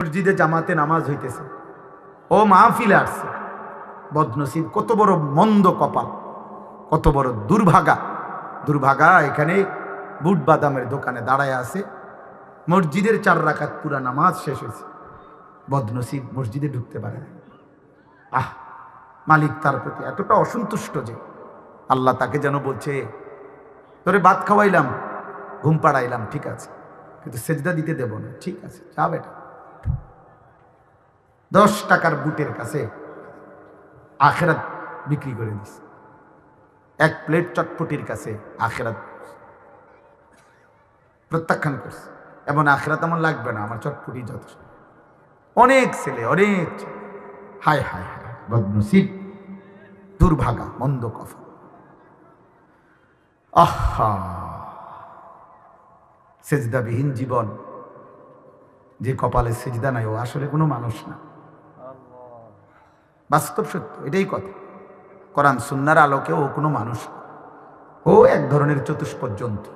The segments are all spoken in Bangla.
মসজিদে জামাতে নামাজ হইতেছে, ও মাহফিলে আসছে, বদনসিব, কত বড় মন্দ কপাল, কত বড় দুর্ভাগা। এখানে বুট বাদামের দোকানে দাঁড়ায় আছে, মসজিদের 4 রাকাত পুরা নামাজ শেষ হয়েছে, বদনসিব মসজিদে ঢুকতে পারে না। মালিক তার প্রতি এতটা অসন্তুষ্ট যে আল্লাহ তাকে যেন বলছে, তোরে ভাত খাওয়াইলাম, ঘুম পাড়াইলাম, ঠিক আছে, কিন্তু সেজদা দিতে দেব না। ঠিক আছে, যা বেটা। 10 টাকার বুটের কাছে আখেরাত বিক্রি করে দিস, 1 প্লেট চটপটির কাছে আখেরাত প্রত্যাখ্যান করছে। এবং আখেরাত আমার লাগবে না, আমার চটপটি যথেষ্ট। অনেক ছেলে, অনেক, হায় হায় হায়, বদনসিব, দুর্ভাগা, মন্দ কফা। আহা, সেজদাবিহীন জীবন, যে কপালে সেজদা নাই, ও আসলে কোনো মানুষ না। বাস্তব সত্য, এটাই কথা। কোরআন সুন্নাহর আলোকে ও কোনো মানুষ না। ও এক ধরনের চতুষ্পদ জন্তু,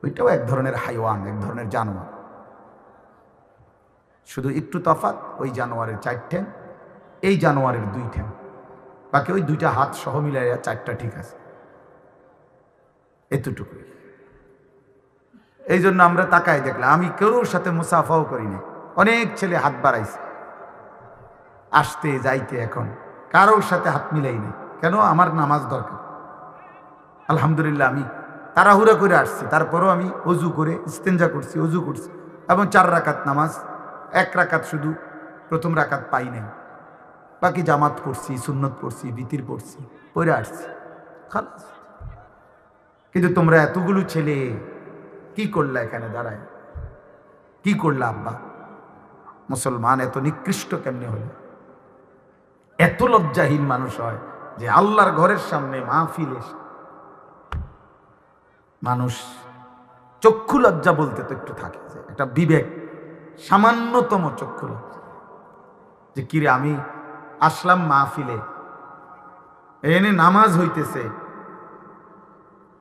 ওইটাও এক ধরনের হাইওয়ান, এক ধরনের জানোয়ার। শুধু একটু তফাৎ, ওই জানোয়ারের 4 ঠ্যাং, এই জানোয়ারের 2 ঠ্যাং, বাকি ওই 2টা হাত সহ মিলাইয়া 4টা ঠিক আছে, এতটুকুই। এই জন্য আমরা তাকাই দেখলাম, আমি কেউর সাথে মুসাফাও করি না, অনেক ছেলে হাত বাড়াইছে আসতে যাইতে, এখন কারোর সাথে হাত মিলাই নেই। কেন? আমার নামাজ দরকার। আলহামদুলিল্লাহ, আমি তাড়াহুড়া করে আসছি, তারপরও আমি অজু করে ইস্তেঞ্জা করছি, অজু করছি, এবং 4 রাকাত নামাজ, 1 রাকাত শুধু প্রথম রাকাত পাই নাই, বাকি জামাত পড়ছি, সুন্নত পড়ছি, বিতির পড়ছি, পড়ে আসছি, খালাস। কিন্তু তোমরা এতগুলো ছেলে কি করলা এখানে দাঁড়ায়? কি করলা আব্বা? মুসলমান এত নিকৃষ্ট কেমনে হল? এত লজ্জাহীন মানুষ হয় যে আল্লাহর ঘরের সামনে মাহফিলে মানুষ চক্ষু লজ্জা বলতে তো একটু থাকে, যে একটা বিবেক, সামান্যতম চক্ষু লজ্জা, যে কিরে আমি আসলাম মাহফিলে, এনে নামাজ হইতেছে,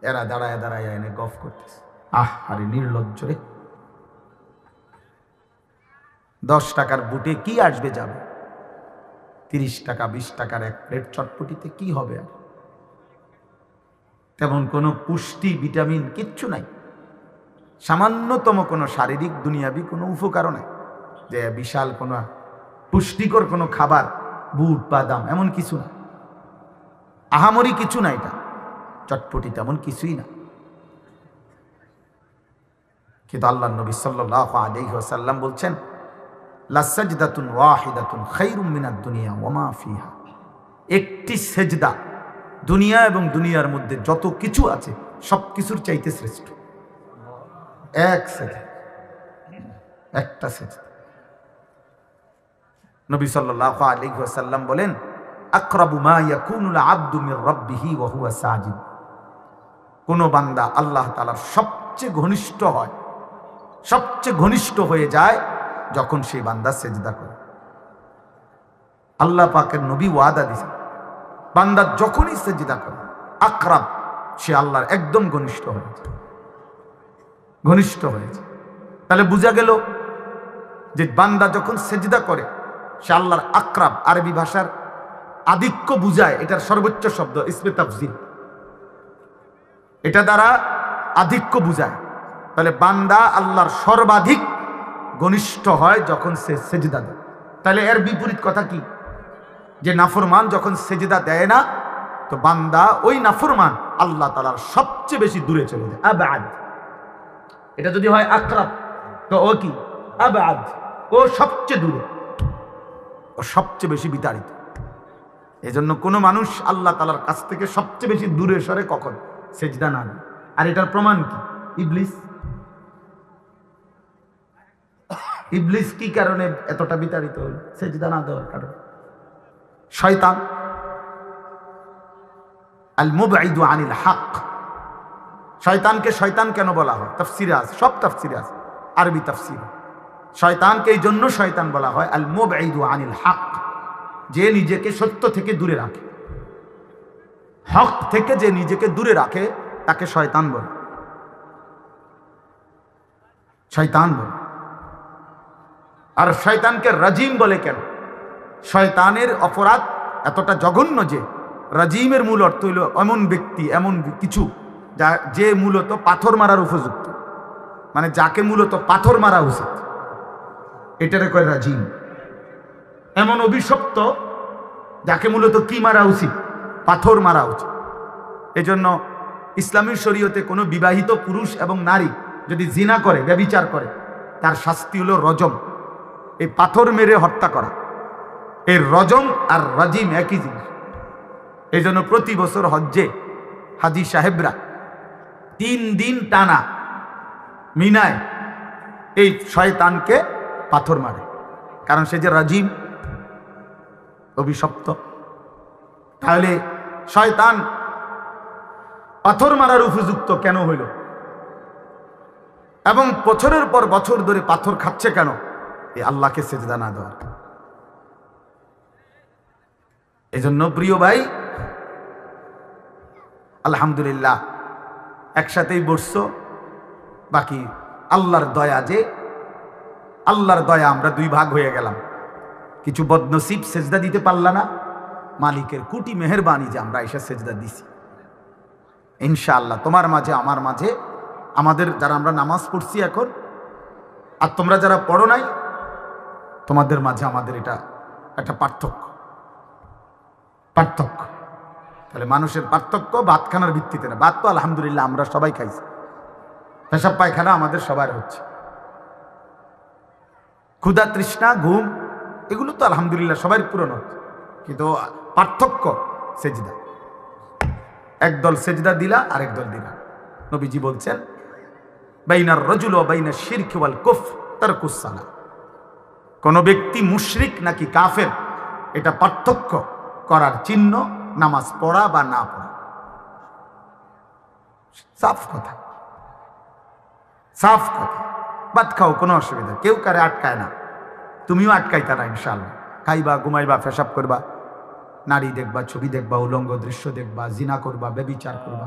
এরা দাঁড়ায় দাঁড়ায় এনে গফ করতেছে। আরে নির্লজ্জ রে। 10 টাকার বুটে কি আসবে যাবে? 30 টাকা 20 টাকার 1 প্লেট চটপটিতে কি হবে? আর তেমন কোনো পুষ্টি, ভিটামিন কিচ্ছু নাই, সামান্যতম কোনো শারীরিক দুনিয়াবি কোনো উপকারও নাই, যে বিশাল কোনো পুষ্টিকর কোনো খাবার, বুট বাদাম এমন কিছু না, আহামরি কিছু না। এটা চটপটি তেমন কিছুই না। কিন্তু আল্লাহর নবী সাল্লাল্লাহু আলাইহি ওয়াসাল্লাম বলছেন, লাসাজদাতুন ওয়াহিদাতুন খায়রুম মিনাদ দুনিয়া ওয়া মা ফিহা। একটি সেজদা দুনিয়া এবং দুনিয়ার মধ্যে যত কিছু আছে সবকিছুর চাইতে শ্রেষ্ঠ। এক সেজদা, একটা সেজদা। নবী সাল্লাল্লাহু আলাইহি ওয়াসাল্লাম বলেন, আকরাবু মা ইয়াকুনুল আবদু মির রাব্বিহি ওয়া হুয়া সাজিদ। কোন বান্দা আল্লাহ তাআলার সবচেয়ে ঘনিষ্ঠ হয়, সবচেয়ে ঘনিষ্ঠ হয়ে যায় যখন সেই বান্দা সেজদা করে। আল্লাহ পাকের নবী ওয়াদা দিয়েছেন, বান্দা যখনই সেজদা করে, আকরাব, সে আল্লাহর একদম ঘনিষ্ঠ হয়েছে, ঘনিষ্ঠ হয়েছে। তাহলে বোঝা গেল যে বান্দা যখন সেজদা করে সে আল্লাহর আকরাব। আরবি ভাষার আধিক্য বুঝায়, এটার সর্বোচ্চ শব্দ ইসমে তাফজিল, এটা দ্বারা আধিক্য বুঝায়। তাহলে বান্দা আল্লাহর সর্বাধিক ঘনিষ্ঠ হয় যখন সে সেজদা দেয়। তাহলে এর বিপরীত কথা কি? যে নাফরমান যখন সেজদা দেয় না, তো বান্দা ওই নাফরমান আল্লাহ তাআলার সবচেয়ে বেশি দূরে চলে যায়, আবাদ। এটা যদি হয় আকরাব, তো ও কি? আবাদ, ও সবচেয়ে দূরে, ও সবচেয়ে বেশি বিতাড়িত। এজন্য কোনো মানুষ আল্লাহ তাআলার কাছ থেকে সবচেয়ে বেশি দূরে সরে কখন? সেজদা না দেয়। আর এটার প্রমাণ কি? ইবলিস। ইবলিস কি কারণে এতটা বিতাড়িত হল? সেজদা না দেওয়ার কারণে। শয়তান, আল মুবঈদু আনিল হক। শয়তানকে শয়তান কেন বলা হয়? তাফসিরে আছে, সব তাফসিরে আছে, আরবি তাফসিরে। শয়তানকে এই জন্য শয়তান বলা হয় আল মুবঈদু আনিল হক, যে নিজেকে সত্য থেকে দূরে রাখে, হক থেকে যে নিজেকে দূরে রাখে তাকে শয়তান বলে, শয়তান বলে। আর শয়তানকে রাজিম বলে কেন? শয়তানের অপরাধ এতটা জঘন্য যে রাজিমের মূল অর্থ হইল এমন ব্যক্তি, এমন কিছু যে মূলত পাথর মারার উপযুক্ত, মানে যাকে মূলত পাথর মারা উচিত, এটারে কয় রাজিম। এমন অভিশপ্ত যাকে মূলত কি মারা উচিত? পাথর মারা উচিত। এজন্য ইসলামী শরীয়তে কোনো বিবাহিত পুরুষ এবং নারী যদি জিনা করে, ব্যভিচার করে, তার শাস্তি হলো রজম, এই পাথর মেরে হত্যা করা। এই রজম আর রাজিম একই জিনিস। এই জন্য প্রতি বছর হজ্জে হাজি সাহেবরা 3 দিন টানা মিনায় এই শয়তানকে পাথর মারে, কারণ সে যে রাজিম, অভিশপ্ত। তাহলে শয়তান পাথর মারার উপযুক্ত কেন হইল? এবং বছরের পর বছর ধরে পাথর খাচ্ছে কেন? এই আল্লাহকে সেজদা না দেওয়ার। এজন্য প্রিয় ভাই, আলহামদুলিল্লাহ একসাথেই বসছো। বাকি আল্লাহর দয়া, যে আল্লাহর দয়া আমরা 2 ভাগ হয়ে গেলাম। কিছু বদনসিব সেজদা দিতে পারলা না, মালিকের কোটি মেহেরবানি যে আমরা এসে সেজদা দিছি। ইনশাআল্লাহ তোমার মাঝে আমার মাঝে, আমাদের যারা আমরা নামাজ পড়ছি এখন, আর তোমরা যারা পড়ো নাই, তোমাদের মাঝে আমাদের এটা একটা পার্থক্য। তাহলে মানুষের পার্থক্য ভাতখানার ভিত্তিতে না। ভাত তো আলহামদুলিল্লাহ আমরা সবাই খাইছি, পেশাব পায়খানা আমাদের সবার হচ্ছে, ক্ষুধা তৃষ্ণা ঘুম এগুলো তো আলহামদুলিল্লাহ সবাই পূরণ হচ্ছে। কিন্তু পার্থক্য সেজদা, একদল সেজদা দিলা আরেক দল দিলা। নবীজি বলছেন বাইনার রাজুল ওয়া বাইনাশ শিরক ওয়াল কুফর তারকুস সালাহ। কোন ব্যক্তি মুশরিক নাকি কাফের, এটা পার্থক্য করার চিহ্ন নামাজ পড়া বা না পড়া। সাফ কথা, সাফ কথা। ভাত খাও, কোনো অসুবিধা, কেউ কারে আটকায় না, তুমিও আটকাইতা না ইনশাআল্লাহ। খাইবা, ঘুমাইবা, পেশাব করবা, নারী দেখবা, ছবি দেখবা, উলঙ্গ দৃশ্য দেখবা, জিনা করবা, ব্যভিচার করবা,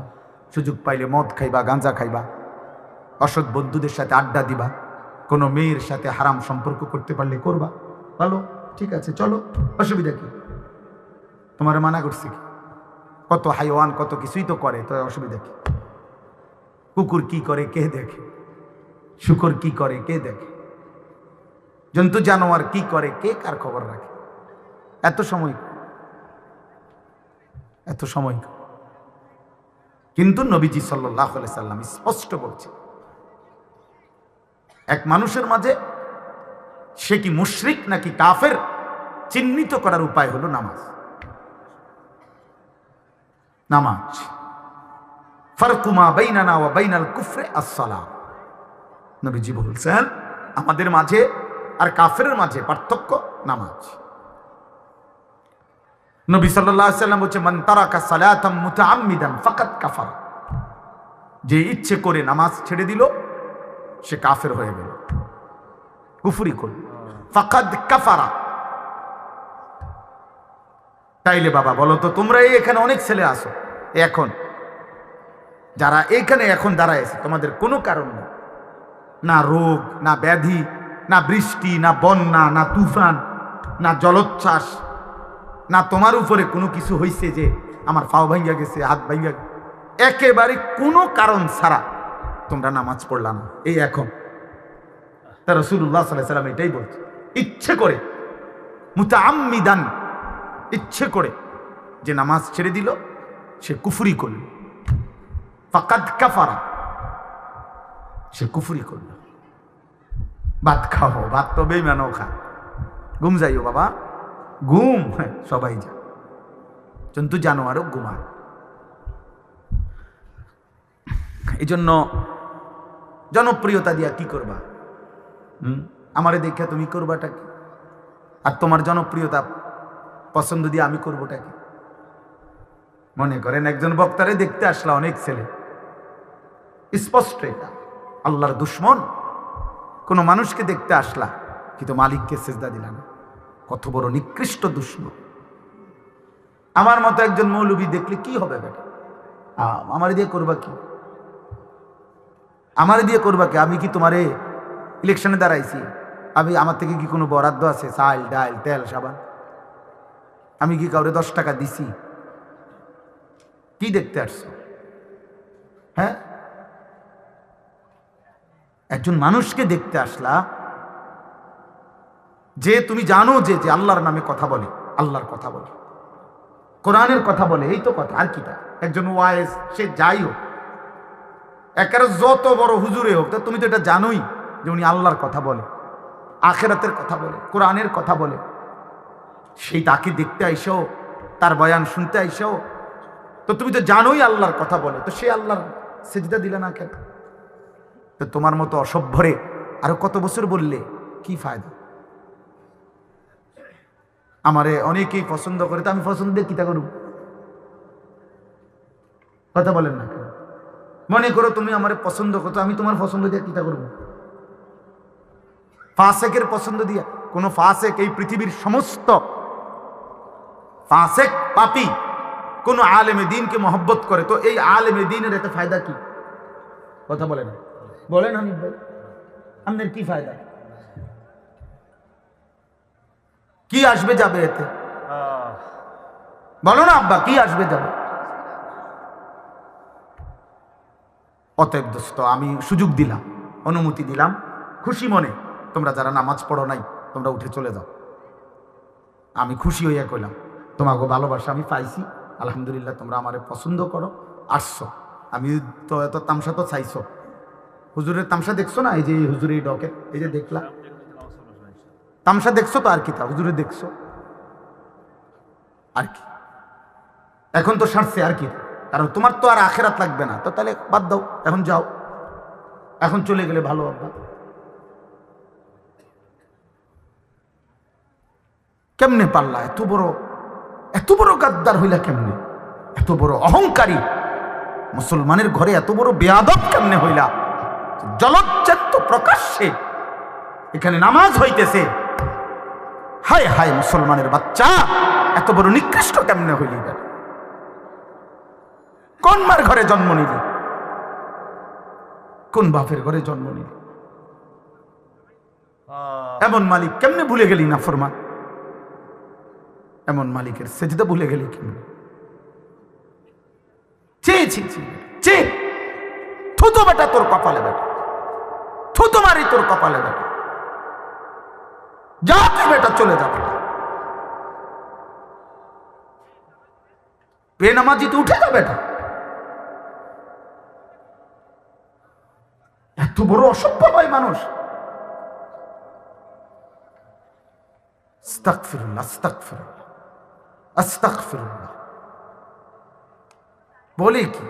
সুযোগ পাইলে মদ খাইবা, গাঁজা খাইবা, অসৎ বন্ধুদের সাথে আড্ডা দিবা, কোনো মেয়ের সাথে হারাম সম্পর্ক করতে পারলে করবা। ভালো, ঠিক আছে, চলো, অসুবিধা কি? তোমার মানা করছি কি? কত হাইওয়ান কত কিছুই তো করে, তো অসুবিধা কি? কুকুর কি করে কে দেখে? শুকর কি করে কে দেখে? জন্তু জানোয়ার কি করে কে কার খবর রাখে? এত সময়। কিন্তু নবীজি সাল্লাল্লাহু আলাইহি সাল্লাম স্পষ্ট বলছে, এক মানুষের মাঝে সে কি মুশরিক নাকি কাফের চিহ্নিত করার উপায় হলো নামাজ। ফারকু মা বাইনানা ওয়া বাইনাল কুফরি আস-সালাহ। নবীজি বলছেন আমাদের মাঝে আর কাফেরের মাঝে পার্থক্য নামাজ। নবী সাল্লাল্লাহু আলাইহি সাল্লাম বলছেন মান তারাকা সালাতাম মুতাআম্মিদান ফাকাদ কাফার। যে ইচ্ছে করে নামাজ ছেড়ে দিল সে কাফের হয়ে গেল, কুফরি করল, ফাকাদ কাফারা। তাইলে বাবা বলো তো, তোমরা এখানে অনেক ছেলে আসো, এখন যারা এইখানে এখন দাঁড়ায় আছে, তোমাদের কোনো কারণ নেই, না রোগ, না ব্যাধি, না বৃষ্টি, না বন্যা, না তুফান, না জলোচ্ছ্বাস, না তোমার উপরে কোনো কিছু হয়েছে যে আমার পাও ভাঙ্গা গেছে, হাত ভাঙ্গা গেছে, একেবারে কোনো কারণ ছাড়া তোমরা নামাজ পড়লা না এই এখন। তা রাসূলুল্লাহ সাল্লাল্লাহু আলাইহি ওয়াসাল্লাম এটাই বলছে, ইচ্ছে করে মুতাআম্মিদান, ইচ্ছে করে যে নামাজ ছেড়ে দিল সে কুফরি করল, ফাকাদ কাফারা, সে কুফরি করল। ভাত খাও, ভাত তো বেঈমানও খা, ঘুম যাইও বাবা, ঘুম সবাই যা, জন্তু জানোয়ারও ঘুমায়। এই জন্য জনপ্রিয়তা দিয়া কি করবা? আমারে দেখে তুমি করবাটা কি? আর তোমার জনপ্রিয়তা পছন্দ দিয়ে আমি করবোটা কি? মনে করেন একজন বক্তারে দেখতে আসলা অনেক ছেলে, স্পষ্ট এটা আল্লাহর দুশ্মন। কোন মানুষকে দেখতে আসলা কিন্তু মালিককে সেজদা দিলা না, কত বড় নিকৃষ্ট দুশ্মন। আমার মতো একজন মৌলবী দেখলে কি হবে বেটা? আমার দিয়ে করবা কি? আমার দিয়ে করবা কি? আমি কি তোমারে ইলেকশনে দাঁড়াইছি? আমার থেকে কি কোনো বরাদ্দ আছে? চাল ডাল তেল সাবান আমি কি কাউরে 10 টাকা দিছি? কি দেখতে আসছো? হ্যাঁ, একজন মানুষকে দেখতে আসলা যে তুমি জানো যে আল্লাহর নামে কথা বলে, আল্লাহর কথা বলে, কোরআনের কথা বলে, এই তো কথা। আর কিটা? একজন ওয়াইজ, সে যাই হোক, একেবারে যত বড় হুজুরে হোক, তা তুমি তো এটা জানোই যে উনি আল্লাহর কথা বলে, আখিরাতের কথা বলে, কোরআনের কথা বলে। সেই তাকে দেখতে আইসো, তার বয়ান শুনতে আইসো, তো তুমি তো জানোই আল্লাহর কথা বলে, তো সে আল্লাহর সিজদা দিলে না কেন? তো তোমার মতো অসভ্যরে আরো কত বছর বললে কি ফায়দা? আমারে অনেকেই পছন্দ করে, তো আমি পছন্দ দিয়ে কিতা করব? কথা বলেন না কেন? মনে করো তুমি আমারে পছন্দ করো, আমি তোমার পছন্দ দিয়ে কিতা করব? ফাসেকের পছন্দ দিয়া? কোন ফাসেক এই পৃথিবীর সমস্ত ফাসেক পাপী কোন আলেমে দ্বীনকে মহব্বত করে, তো এই আলেমে দ্বীনের এতে ফায়দা কি? কথা বলেন, বলেন হানিফ ভাই, আপনার কি ফায়দা? কি আসবে যাবে এতে? বলো না আব্বা, কি আসবে যাবে? অতএব দোস্ত, আমি সুযোগ দিলাম, অনুমতি দিলাম, খুশি মনে, তোমরা যারা নামাজ পড়ো নাই তোমরা উঠে চলে যাও। আমি খুশি হইয়া কইলাম তোমাকে ভালোবাসা আমি পাইছি, আলহামদুলিল্লাহ, তোমরা আমারে পছন্দ করো, আসছো। আমি তো এত তামসা তো চাইছো, হুজুরের তামসা দেখছো না? এই যে হুজুরের ডকে, এই যে দেখলা তামসা দেখছো, তো আর কি তা হুজুরে দেখছো, আর কি? এখন তো সারছে, আর কি? কারণ তোমার তো আর আখেরাত লাগবে না, তো তাহলে বাদ দাও, এখন যাও, এখন চলে গেলে ভালো আব্বা। কেমনে পারলা? এত বড় গাদ্দার হইলা কেমনে? এত বড় অহংকারী মুসলমানের ঘরে এত বড় বেয়াদব কেমনে হইলা? জলজ্জান্ত প্রকাশ্যে এখানে নামাজ হইতেছে, হায় হায় মুসলমানের বাচ্চা, এত বড় নিকৃষ্ট কেমনে হইলি? কোন মার ঘরে জন্ম নিলি? কোন বাপের ঘরে জন্ম নিলি? এমন মালিক কেমনে ভুলে গেলি? না ফরমান, এমন মালিকের সেজদা ভুলে গেলি কেমনে? থুতো বেটা তোর কপালে, বেটা থুতো মারি তোর কপালে, বেটা যা, তুই বেটা চলে যা, বেটা বেনামাজি তুই উঠে যা, বেটা। এত বড় অসভ্য হয় মানুষ। আস্তাগফিরুল্লাহ, আস্তাগফিরুল্লাহ, আস্তাগফিরুল্লাহ। বলে কি?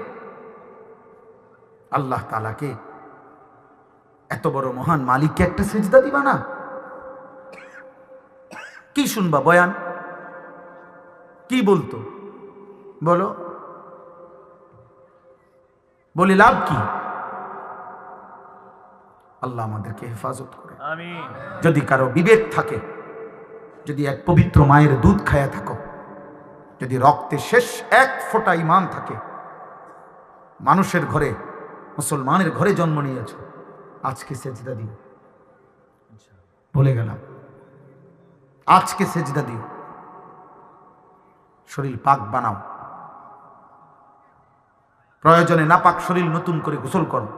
আল্লাহ তাআলাকে, এত বড় মহান মালিককে একটা সিজদা দিবা না? কি শুনবা বয়ান? কি বলতো? বলো, বলি লাভ কি? আল্লাহ আমাদেরকে হেফাজত করে। আমিন। যদি কারো বিবেক থাকে, যদি এক পবিত্র মায়ের দুধ খায়া থাকো, যদি রক্তে শেষ এক ফোঁটা ঈমান থাকে, মানুষের ঘরে, মুসলমানের ঘরে জন্ম নিয়েছ, আজকে সেজদা দিও। বলে গেলাম, আজকে সেজদা দিও, শরীর পাক বানাও, প্রয়োজনে নাপাক শরীর নতুন করে গোসল করো,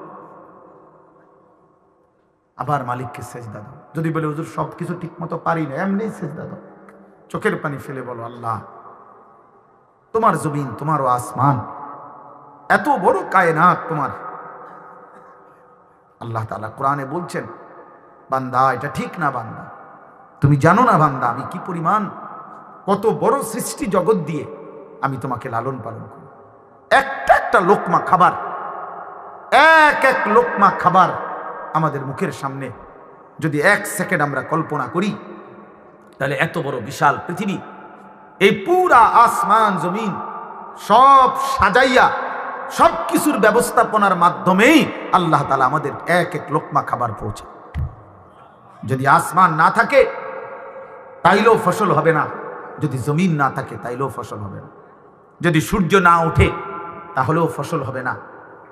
আবার মালিককে সেজদা দাও। যদি বলে হুজুর সবকিছু ঠিক মতো পারি না, এমনি সেজদা দাও, চোখের পানি ফেলে বলো, আল্লাহ তোমার জমিন, তোমারও আসমান, এত বড় কায়নাত তোমার। আল্লাহ তাআলা কোরআনে বলছেন, বান্দা এটা ঠিক না, বান্দা তুমি জানো না বান্দা আমি কি পরিমাণ, কত বড় সৃষ্টি জগৎ দিয়ে আমি তোমাকে লালন পালন করি। একটা একটা লোকমা খাবার, এক এক লোকমা খাবার আমাদের মুখের সামনে যদি এক সেকেন্ড আমরা কল্পনা করি, তাহলে এত বড় বিশাল পৃথিবী, এই পুরা আসমান জমিন সব সাজাইয়া সব কিছুর ব্যবস্থাপনার মাধ্যমেই আল্লাহ তাআলা আমাদের এক এক লোকমা খাবার পৌঁছে। যদি আসমান না থাকে তাইলেও ফসল হবে না, যদি জমিন না থাকে তাইলেও ফসল হবে না, যদি সূর্য না ওঠে তাহলেও ফসল হবে না,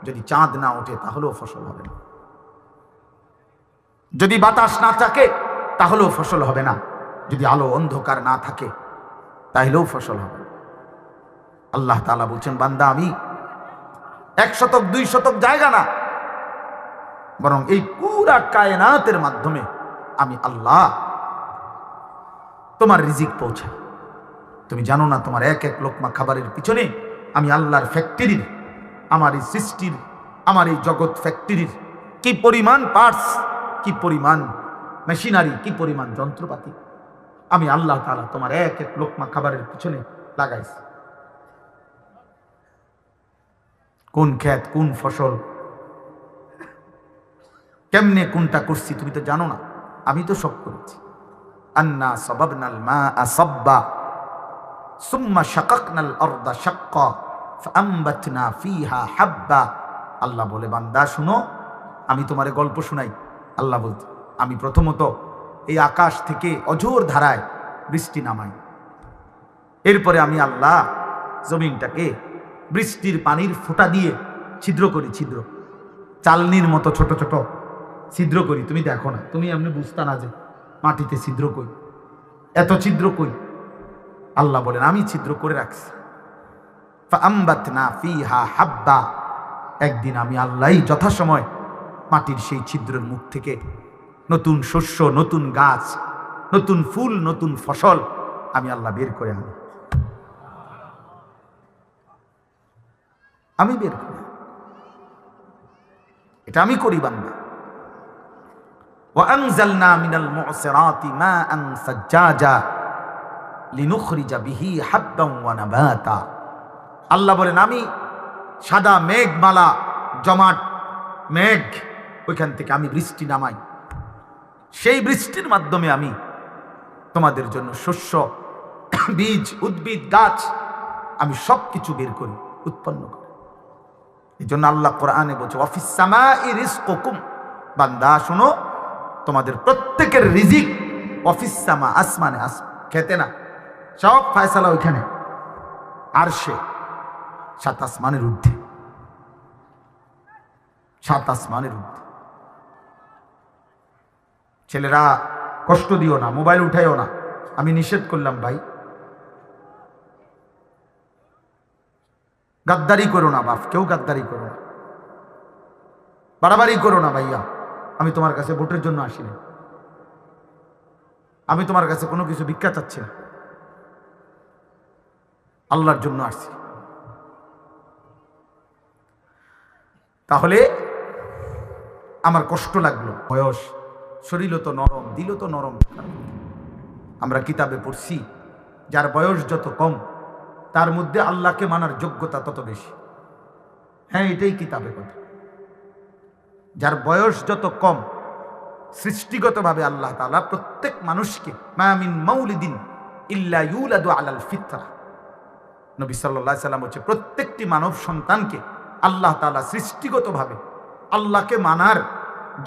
যদি চাঁদ না ওঠে তাহলেও ফসল হবে না, যদি বাতাস না থাকে তাহলেও ফসল হবে না। যদি আলো অন্ধকার না থাকে তাহলেও ফসল হবে। আল্লাহ তাআলা বলছেন, বান্দা আমি 1 শতক 2 শতক জায়গা না, বরং এই পুরা কায়নাতের মাধ্যমে আমি আল্লাহ তোমার রিজিক পৌঁছাই। তুমি জানো না তোমার এক এক লোকমা খাবারের পিছনে আমি আল্লাহর ফ্যাক্টরির, আমার এই সৃষ্টির, আমার এই জগৎ ফ্যাক্টরির কি পরিমাণ পার্টস, কি পরিমাণ মেশিনারি, কি পরিমাণ যন্ত্রপাতি আমি আল্লাহ তাআলা তোমার এক এক লোকমা খাবারের পিছনে লাগাইছি। কোন ক্ষেত, কোন ফসল, কেমনে কোনটা করছি তুমি তো জানো না, আমি তো সব করেছি। আন্না সাবাবনাল মাআ সাব্বা সুম্মা শাকাকনাল আরদা শাক্কা ফাআমবাতনা ফিহা হাব্বা। আল্লাহ বলে, বান্দা শুনো, আমি তোমারে গল্প শোনাই। আল্লাহ বলতে, আমি প্রথমত এই আকাশ থেকে অঝোর ধারায় বৃষ্টি নামাই, এরপরে আমি আল্লাহ জমিনটাকে বৃষ্টির পানির ফোঁটা দিয়ে ছিদ্র করি, ছিদ্র চালনির মতো ছোট ছোট ছিদ্র করি। তুমি দেখো না, তুমি এমনি বুঝতা না যে মাটিতে ছিদ্র কই, এত ছিদ্র কই। আল্লাহ বলেন, আমি ছিদ্র করে রাখছি। ফাআমবাতনা ফিহা হাব্বা, একদিন আমি আল্লাহই যথাসময় মাটির সেই ছিদ্রের মুখ থেকে নতুন শস্য, নতুন গাছ, নতুন ফুল, নতুন ফসল আমি আল্লাহ বের করে আনি। আমি বের করি, এটা আমি করি বান্দা। وأنزلنا من المعصرات ماء ثجاجا لنخرج به حبا ونباتا। আল্লাহ বলেন, আমি সাদা মেঘমালা, জমাট মেঘ, ওইখান থেকে আমি বৃষ্টি নামাই। সেই বৃষ্টির মাধ্যমে আমি তোমাদের জন্য শস্য, বীজ, উদ্ভিদ, গাছ আমি সব কিছু বের করি, উৎপন্ন করি। এই জন্য আল্লাহ কোরআনে বলছে, ওয়াফিস সামাই রিজকুকুম, বান্দা শোনো, তোমাদের প্রত্যেকের রিজিক ওয়াফিস সামা, আসমানে, খেতে না, সব ফয়সালা ওইখানে আরশে, 7 আসমানের ঊর্ধ্বে, 7 আসমানের ঊর্ধ্বে। ছেলেরা কষ্ট দিও না, মোবাইল উঠাইও না, আমি নিষেধ করলাম ভাই। গাদ্দারি করো না বাপ, কেউ গাদ্দারি করো না, বাড়াবাড়ি করো না ভাইয়া। আমি তোমার কাছে ভোটের জন্য আসি না, আমি তোমার কাছে কোনো কিছু ভিক্ষা চাচ্ছি না, আল্লাহর জন্য আসছি। তাহলে আমার কষ্ট লাগলো, বয়স, শরীর তো নরম, দিল তো নরম। আমরা কিতাবে পড়ছি, যার বয়স যত কম তার মধ্যে আল্লাহকে মানার যোগ্যতা তত বেশি। হ্যাঁ, এটাই কিতাবে কথা। যার বয়স যত কম, সৃষ্টিগতভাবে আল্লাহ তাআলা প্রত্যেক মানুষকে, মা মিন মাউলিদিন ইল্লা ইউলাদু আলাল ফিতরা, নবী সাল্লাল্লাহু আলাইহি সাল্লাম বলেছে, প্রত্যেকটি মানব সন্তানকে আল্লাহ তাআলা সৃষ্টিগতভাবে আল্লাহকে মানার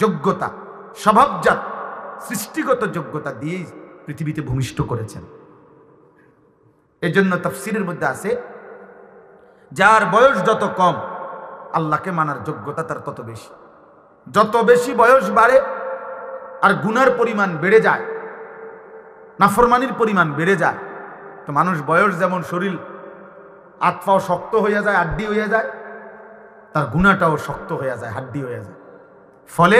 যোগ্যতা, স্বভাবজাত সৃষ্টিগত যোগ্যতা দিয়েই পৃথিবীতে ভূমিষ্ঠ করেছেন। এজন্য তাফসীরের মধ্যে আছে, যার বয়স যত কম আল্লাহকে মানার যোগ্যতা তার তত বেশি। যত বেশি বয়স বাড়ে আর গুনার পরিমাণ বেড়ে যায়, নাফরমানির পরিমাণ বেড়ে যায়, তো মানুষ বয়স যেমন শরীর আত্মাও শক্ত হয়ে যায়, হাড্ডি হয়ে যায়, তার গুনাহটাও শক্ত হয়ে যায়, হাড্ডি হয়ে যায়। ফলে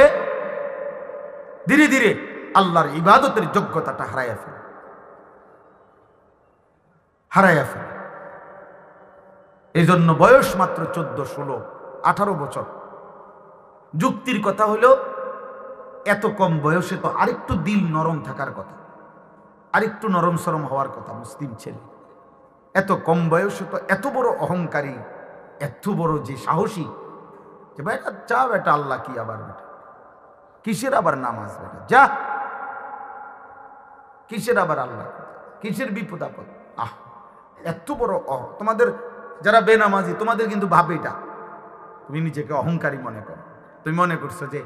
ধীরে ধীরে আল্লাহর ইবাদতের যোগ্যতাটা হারাইয়া ফেলে। এই জন্য বয়স মাত্র 14, 16, 18 বছর। যুক্তির কথা হলো, এত কম বয়সে তো আরেকটু দিল নরম থাকার কথা, আরেকটু নরম সরম হওয়ার কথা মুসলিম ছেলে। এত কম বয়সে তো এত বড় অহংকারী, এত বড় যে সাহসী, যে বেটা যা, বেটা আল্লাহ কি আবার, বেটা কিসের আবার নামাজ, বেটা যা, কিসের আবার আল্লাহ, কিসের বিপদ আপদ। এত বড় তোমাদের যারা বেনামাজি, তোমাদের কিন্তু ভাবে এটা, তুমি নিজেকে অহংকারী মনে করো। তুমি মনে করছো যে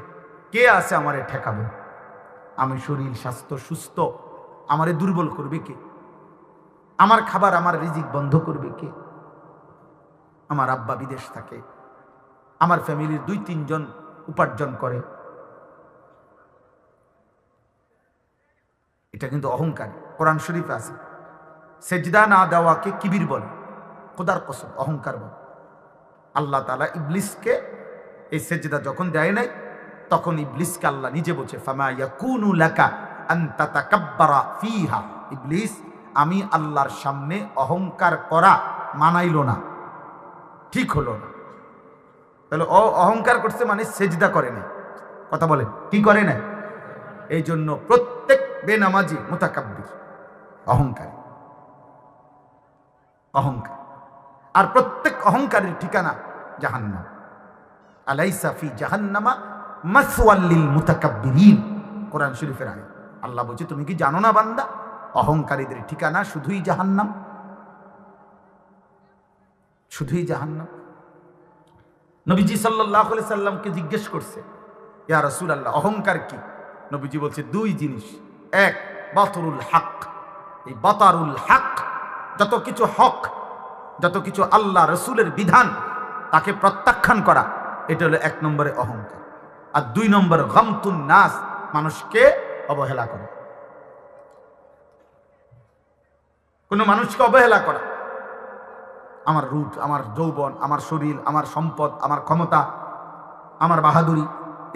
কে আছে আমারে ঠেকাবে, আমি শরীর স্বাস্থ্য সুস্থ, আমারে দুর্বল করবে কে, আমার খাবার আমার রিজিক বন্ধ করবে কে। আমার আব্বা বিদেশ থাকে, আমার ফ্যামিলির 2-3 জন উপার্জন করে, এটা কিন্তু অহংকার। কোরআন শরীফে আছে সেজদা না দেওয়াকে কিবির বলে, খোদার কসম অহংকার বলে। আল্লাহ তাআলা ইবলিসকে এই সেজদা যখন দেয় নাই, তখন ইবলিসকে আল্লাহ নিজে বলছে ফামা ইয়াকুনু লাকা আন তাতাকাব্বারা ফিহা, ইবলিস আমি আল্লাহর সামনে অহংকার করা মানাইল না, ঠিক হলো না। তাহলে অহংকার করছে মানে সেজদা করে না, কথা বলেন কি করে না? এই জন্য প্রত্যেক বেনামাজি মুতাকাব্বির, অহংকারী, অহংকার। আর প্রত্যেক অহংকারের ঠিকানা জাহান্নাম। আলাইসা ফি জাহান্নামা মাসওয়াল লিল মুতাকাব্বিরিন, কোরআন শরীফের আয়াত। আল্লাহ বলছে তুমি কি জানো না বান্দা, অহংকারীদের ঠিকানা শুধুই জাহান্নাম, শুধুই জাহান্নাম। নবীজি সাল্লাল্লাহু আলাইহি সাল্লামকে জিজ্ঞেস করছে ইয়া রাসূলুল্লাহ অহংকার কি? নবীজি বলছে দুই জিনিস, এক বাতরুল হক, এই বাতারুল হক, যত কিছু হক, যত কিছু আল্লাহ রসুলের বিধান তাকে প্রত্যাখ্যান করা, এটা হলো এক নম্বরে অহংকার। আর দুই নম্বর গামতুন নাস, মানুষকে অবহেলা করা, কোন মানুষকে অবহেলা করা। আমার রূপ, আমার যৌবন, আমার শরীর, আমার সম্পদ, আমার ক্ষমতা, আমার বাহাদুরি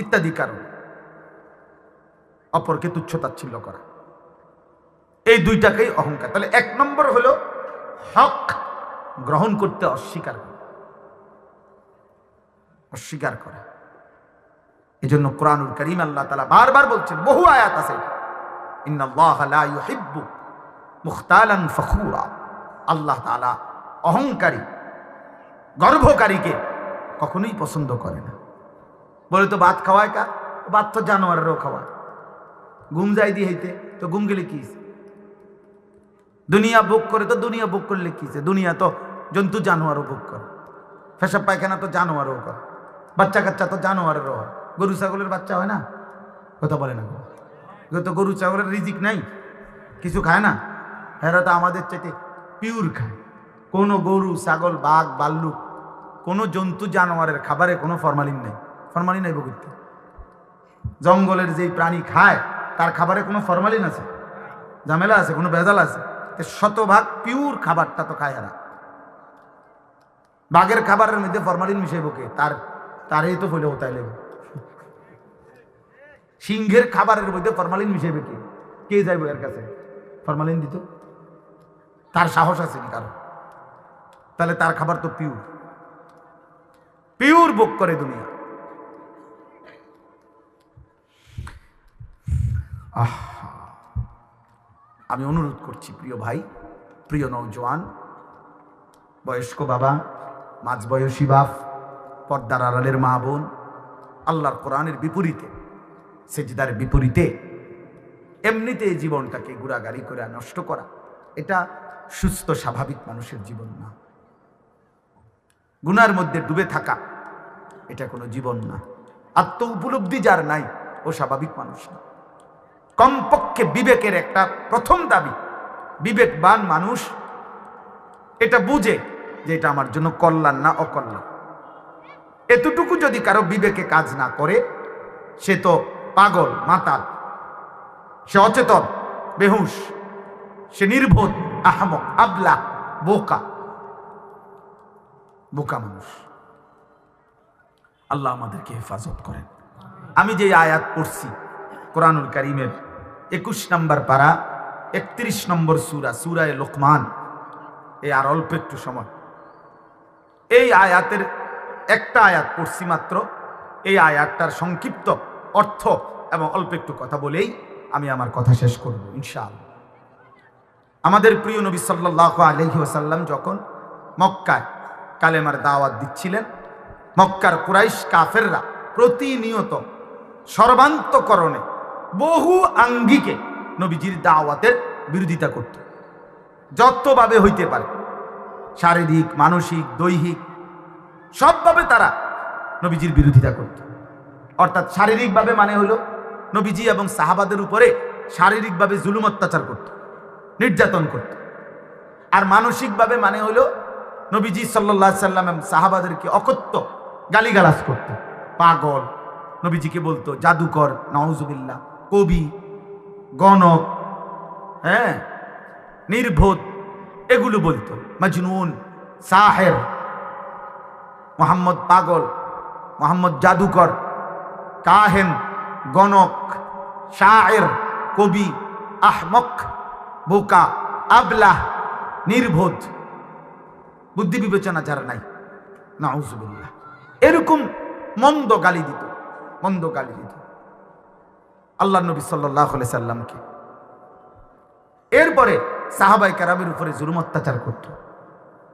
ইত্যাদি কারণ অপরকে তুচ্ছতাচ্ছিল্য করা, এই দুইটাকেই অহংকার। তাহলে এক নম্বর হলো হক গ্রহণ করতে অস্বীকার করা, অস্বীকার করা। এই জন্য কোরআনুল কারীম আল্লাহ তাআলা বারবার বলছেন, বহু আয়াত আছে, ইন্নাল্লাহা লা ইউহিব্বু মুখতালান ফখুরা, আল্লাহ তাআলা অহংকারী গর্বকারীকে কখনোই পছন্দ করে না। বলে তো ভাত খাওয়ায় কার? ভাত তো জানোয়ারেরও খাওয়ায়। ঘুম যাই দিয়ে হইতে তো ঘুম গেলে কি, দুনিয়া ভোগ করে তো দুনিয়া ভোগ করলে কি, দুনিয়া তো জন্তু জানোয়ারও ভোগ করে, পেশাব পায়খানা তো জানোয়ারও করে, বাচ্চা কাচ্চা তো জানোয়ারেরও হয়, গরু ছাগলের বাচ্চা হয় না, কথা বলে না? তো গরু ছাগলের রিজিক নাই, কিছু খায় না, এরা তো আমাদের চাইতে পিওর খায়। কোনো গরু ছাগল বাঘ ভাল্লুক কোনো জন্তু জানোয়ারের খাবারে কোনো ফরমালিন নেই, ফরমালিন নাই বলতে। জঙ্গলের যেই প্রাণী খায় তার খাবারে কোনো ফরমালিন আছে, ঝামেলা আছে, কোনো ভেজাল আছে? শতভাগ পিওর খাবারটা তো খায় এরা। বাঘের খাবারের মধ্যে ফরমালিন মিশাইব কে? তারই তো ফলে হতাই লেগে। সিংহের খাবারের মধ্যে ফরমালিন মিশাইবে কে? কে যাইব এর কাছে ফরমালিন দিত? তার সাহস আছে নি কারণ? তাহলে তার খাবার তো পিওর, পিওর ভোগ করে দুনিয়া। আমি অনুরোধ করছি প্রিয় ভাই, প্রিয় নওজোয়ান, বয়স্ক বাবা, মাঝবয়সী বাপ, পর্দার আড়ালের মা বোন, আল্লাহর কোরআনের বিপরীতে, সেজদার বিপরীতে এমনিতে এই জীবনটাকে ঘোরাগাড়ি করে নষ্ট করা, এটা সুস্থ স্বাভাবিক মানুষের জীবন না। গুনার মধ্যে ডুবে থাকা এটা কোনো জীবন না। আত্ম উপলব্ধি যার নাই ও স্বাভাবিক মানুষ না। কমপক্ষে বিবেকের একটা প্রথম দাবি, বিবেকবান মানুষ এটা বুঝে যে এটা আমার জন্য কল্যাণ না অকল্যাণ। এতটুকু যদি কারো বিবেকে কাজ না করে, সে তো পাগল, মাতাল, সে অচেতন, বেহুশ, সে নির্বোধ, আহমক, আবলা, বোকা, বোকা মানুষ। আল্লাহ আমাদেরকে হেফাজত করেন। আমি যে আয়াত পড়ছি কোরআনুল কারীমের 21 নম্বর পারা 31 নম্বর সূরা, সূরায়ে লোকমান, এই আর অল্প একটু সময় এই আয়াতের একটা আয়াত পড়ছি মাত্র। এই আয়াতটার সংক্ষিপ্ত অর্থ এবং অল্প একটু কথা বলেই আমি আমার কথা শেষ করব ইনশাআল্লাহ। আমাদের প্রিয় নবী সাল্লাল্লাহু আলাইহি ওয়াসাল্লাম যখন মক্কায় কালেমার দাওয়াত দিচ্ছিলেন, মক্কার কুরাইশ কাফেররা প্রতিনিয়ত সর্বান্তকরণে বহু আঙ্গিকে নবীজির দাওয়াতের বিরোধিতা করত, যতভাবে হইতে পারে, শারীরিক, মানসিক, দৈহিক, সবভাবে তারা নবীজির বিরোধিতা করত। অর্থাৎ শারীরিকভাবে মানে হলো নবীজি এবং সাহাবাদের উপরে শারীরিকভাবে জুলুম অত্যাচার করত, নির্যাতন করত। আর মানসিকভাবে মানে হলো নবীজি সাল্লাল্লাহু আলাইহি সাল্লাম সাহাবাদেরকে অকথ্য গালিগালাজ করত, পাগল, নবীজিকে বলতো জাদুকর, নাউজুবিল্লাহ, কবি, গণক, হ্যাঁ, নির্বোধ এগুলো বলতো। মজনুন, সাহের, মোহাম্মদ পাগল, মোহাম্মদ জাদুকর, কাহেন, গণক, শায়ের, কবি, আহমক, বোকা, আবলাহ, নির্বোধ, বুদ্ধি বিবেচনা যারা নাই, নাউজুবিল্লাহ, এরকম মন্দ গালি দিত, মন্দ গালি দিত আল্লাহ নবী সাল্লাল্লাহু আলাইহি সাল্লামকে। এরপরে সাহাবায়ে কেরামের উপরে জুলুম অত্যাচার করত।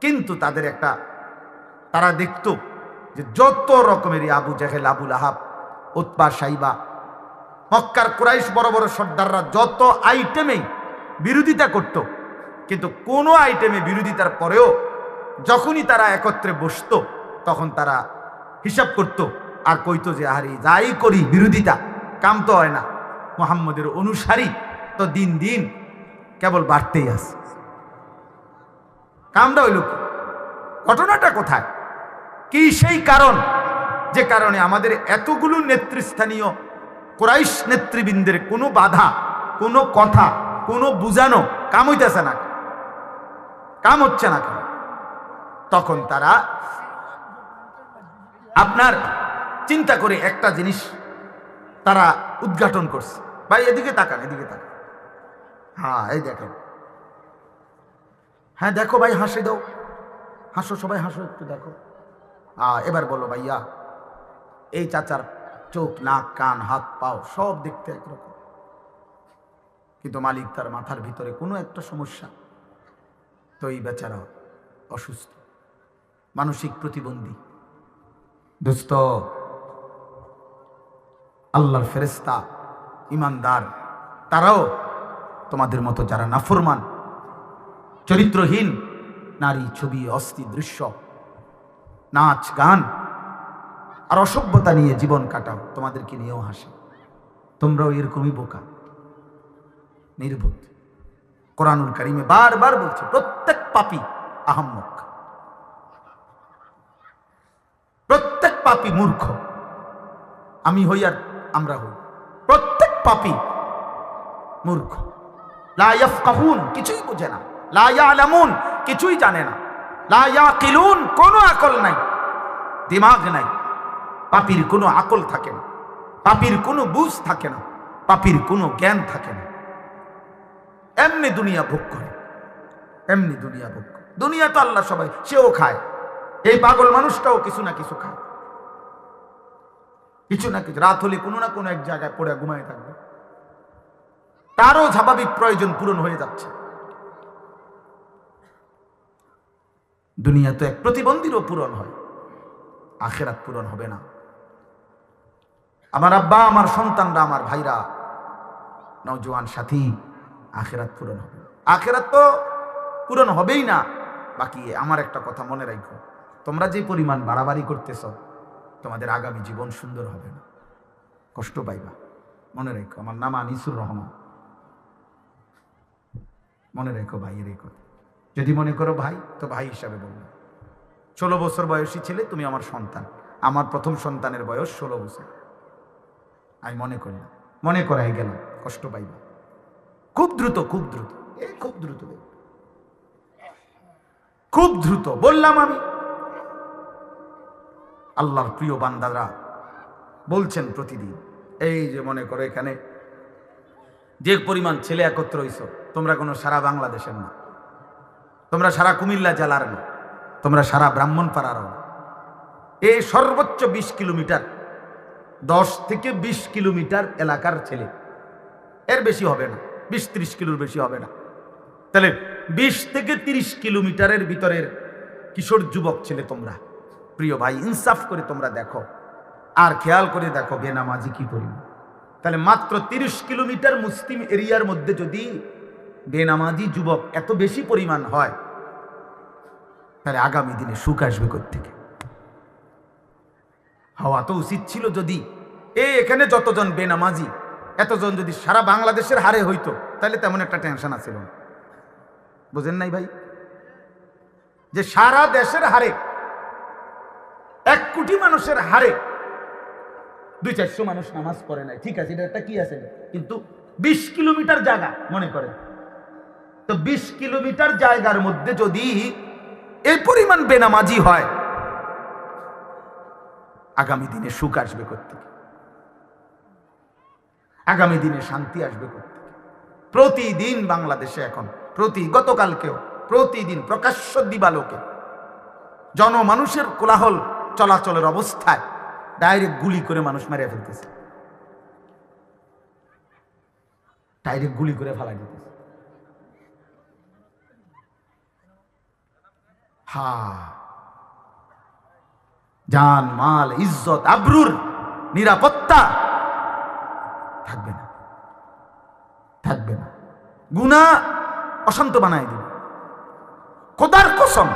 কিন্তু তাদের একটা, তারা দেখত যে যত রকমের আবু জেহেল, আবু লাহাব, উতবা, সাইবা, মক্কার কুরাইশ বড় বড় সর্দাররা যত আইটেমে বিরোধিতা করত, কিন্তু কোনো আইটেমে বিরোধিতার পরেও যখনই তারা একত্রে বসত তখন তারা হিসাব করত আর কইতো যে আরে যাই করি বিরোধিতা কাম তো হয় না, মুহাম্মদের অনুসারী তো দিন দিন কেবল বাড়তেই আছে, কামটা হইল কি? ঘটনাটা কোথায়? কি সেই কারণ যে কারণে আমাদের এতগুলো নেতৃস্থানীয় কুরাইশ নেতৃবৃন্দের কোনো বাধা, কোনো কথা, কোনো বুঝানো কাম হইতেছে না, কাম হচ্ছে না কেন? তখন তারা আপনার চিন্তা করে একটা জিনিস তারা উদ্ঘাটন করছে। ভাই এদিকে তাকান, এদিকে তাকান, হ্যাঁ এই দেখেন, হ্যাঁ দেখো ভাই, হাসি দাও, হাসো সবাই, হাসো একটু, দেখো। এবার বলো ভাইয়া, এই চাচার চোখ, নাক, কান, হাত, পাও সব দেখতে একরকম, কিন্তু মালিক তার মাথার ভিতরে কোনো একটা সমস্যা, তো এই বেচারা অসুস্থ, মানসিক প্রতিবন্ধী। দোস্ত, আল্লাহর ফেরেশতা, ইমানদার, তারাও তোমাদের মতো যারা নাফরমান, চরিত্রহীন নারী, ছবি, অস্থি দৃশ্য, নাচ, গান আর অসভ্যতা নিয়ে জীবন কাটাও, তোমাদেরকে নিয়েও হাসে, তোমরাও এরকমই বোকা, নির্বোধ। কোরআনুল কারীমে বারবার বলছে প্রত্যেক পাপী আহাম্মক, প্রত্যেক পাপী মূর্খ, আমি হই আর আমরা হই, প্রত্যেক পাপী মূর্খ। লা ইয়াফকাহুন, কিছুই বোঝে না, লা ইয়ালামুন, কিছুই জানে না, লা ইয়াকিলুন, কোনো আকল নাই, দিমাগ নাই, পাপীর কোনো আকল থাকে না, পাপীর কোনো বুঝ থাকে না, পাপীর কোনো জ্ঞান থাকে না, এমনি দুনিয়া ভোগ করে, এমনি দুনিয়া ভোগ করে। দুনিয়া তো আল্লাহ সবাই, সেও খায়, এই পাগল মানুষটাও কিছু না কিছু খায়, কিছু না কিছু, রাত হলে কোনো না কোনো এক জায়গায় পড়ে ঘুমায় থাকবে, তারও স্বাভাবিক প্রয়োজন পূরণ হয়ে যাচ্ছে। দুনিয়া তো এক প্রতিবন্ধীরও পূরণ হয়, আখেরাত পূরণ হবে না। আমার আব্বা, আমার সন্তানরা, আমার ভাইরা, নওজোয়ান সাথী, আখেরাত পূরণ হবে, আখেরাত তো পূরণ হবেই না। বাকি আমার একটা কথা মনে রাখো, তোমরা যে পরিমাণ বাড়াবাড়ি করতেছ, তোমাদের আগামী জীবন সুন্দর হবে না, কষ্ট পাইবা, মনে রেখো। আমার নাম আনিসুর রহমান, মনে রেখো ভাইয়ের এই কথা। যদি মনে করো ভাই, তো ভাই হিসাবে বললাম। 16 বছর বয়সী ছেলে, তুমি আমার সন্তান, আমার প্রথম সন্তানের বয়স 16 বছর, আমি মনে করলাম, মনে করাই গেলাম, কষ্ট পাইবা, খুব দ্রুত, খুব দ্রুত, খুব দ্রুত, খুব দ্রুত বললাম আমি। আল্লাহর প্রিয় বান্দারা বলছেন প্রতিদিন, এই যে মনে করো এখানে যে পরিমাণ ছেলে একত্র হইছ, তোমরা কোনো সারা বাংলাদেশের না, তোমরা সারা কুমিল্লা জেলার না, তোমরা সারা ব্রাহ্মণপাড়ার না, এই সর্বোচ্চ 20 কিলোমিটার, 10 থেকে 20 কিলোমিটার এলাকার ছেলে, এর বেশি হবে না, 20-30 কিলোর বেশি হবে না। তাহলে 20 থেকে 30 কিলোমিটারের ভিতরের কিশোর যুবক ছেলে তোমরা, প্রিয় ভাই, ইনসাফ করে তোমরা দেখো আর খেয়াল করে দেখো বেনামাজি কি পরিমাণ। তাহলে মাত্র 30 কিলোমিটার মুসলিম এরিয়ার মধ্যে যদি বেনামাজি যুবক এত বেশি পরিমাণ হয়, তাহলে আগামী দিনে সুখ আসবে কোত্থেকে? হওয়া তো উচিত ছিল, যদি এখানে যতজন বেনামাজি, এতজন যদি সারা বাংলাদেশের হারে হইতো, তাহলে তেমন একটা টেনশন আছিল না। বুঝেন নাই ভাই? যে সারা দেশের হারে, 1 কোটি মানুষের হারে 200-400 মানুষ নামাজ পড়ে নাই, ঠিক আছে, এটা একটা কি আছে, কিন্তু 20 কিলোমিটার জায়গা মনে করেন, তো 20 কিলোমিটার জায়গার মধ্যে যদি এই পরিমাণ বেনামাজি হয়, আগামী দিনে সুখ আসবে কোত্থেকে? আগামী দিনে শান্তি আসবে কোত্থেকে? প্রতিদিন বাংলাদেশে এখন গতকালকেও প্রতিদিন প্রকাশ্য দিবালোকে জনমানুষের কোলাহল চলাচলের অবস্থায় ডাইরেক্ট গুলি করে মানুষ মেরে ফেলতেছে, ডাইরেক্ট গুলি করে ফেলাই দিতেছে। জান মাল ইজ্জত আবরুর নিরাপত্তা থাকবে না, থাকবে না। গুনাহ অশান্ত বানায় দিবে, খোদার কসম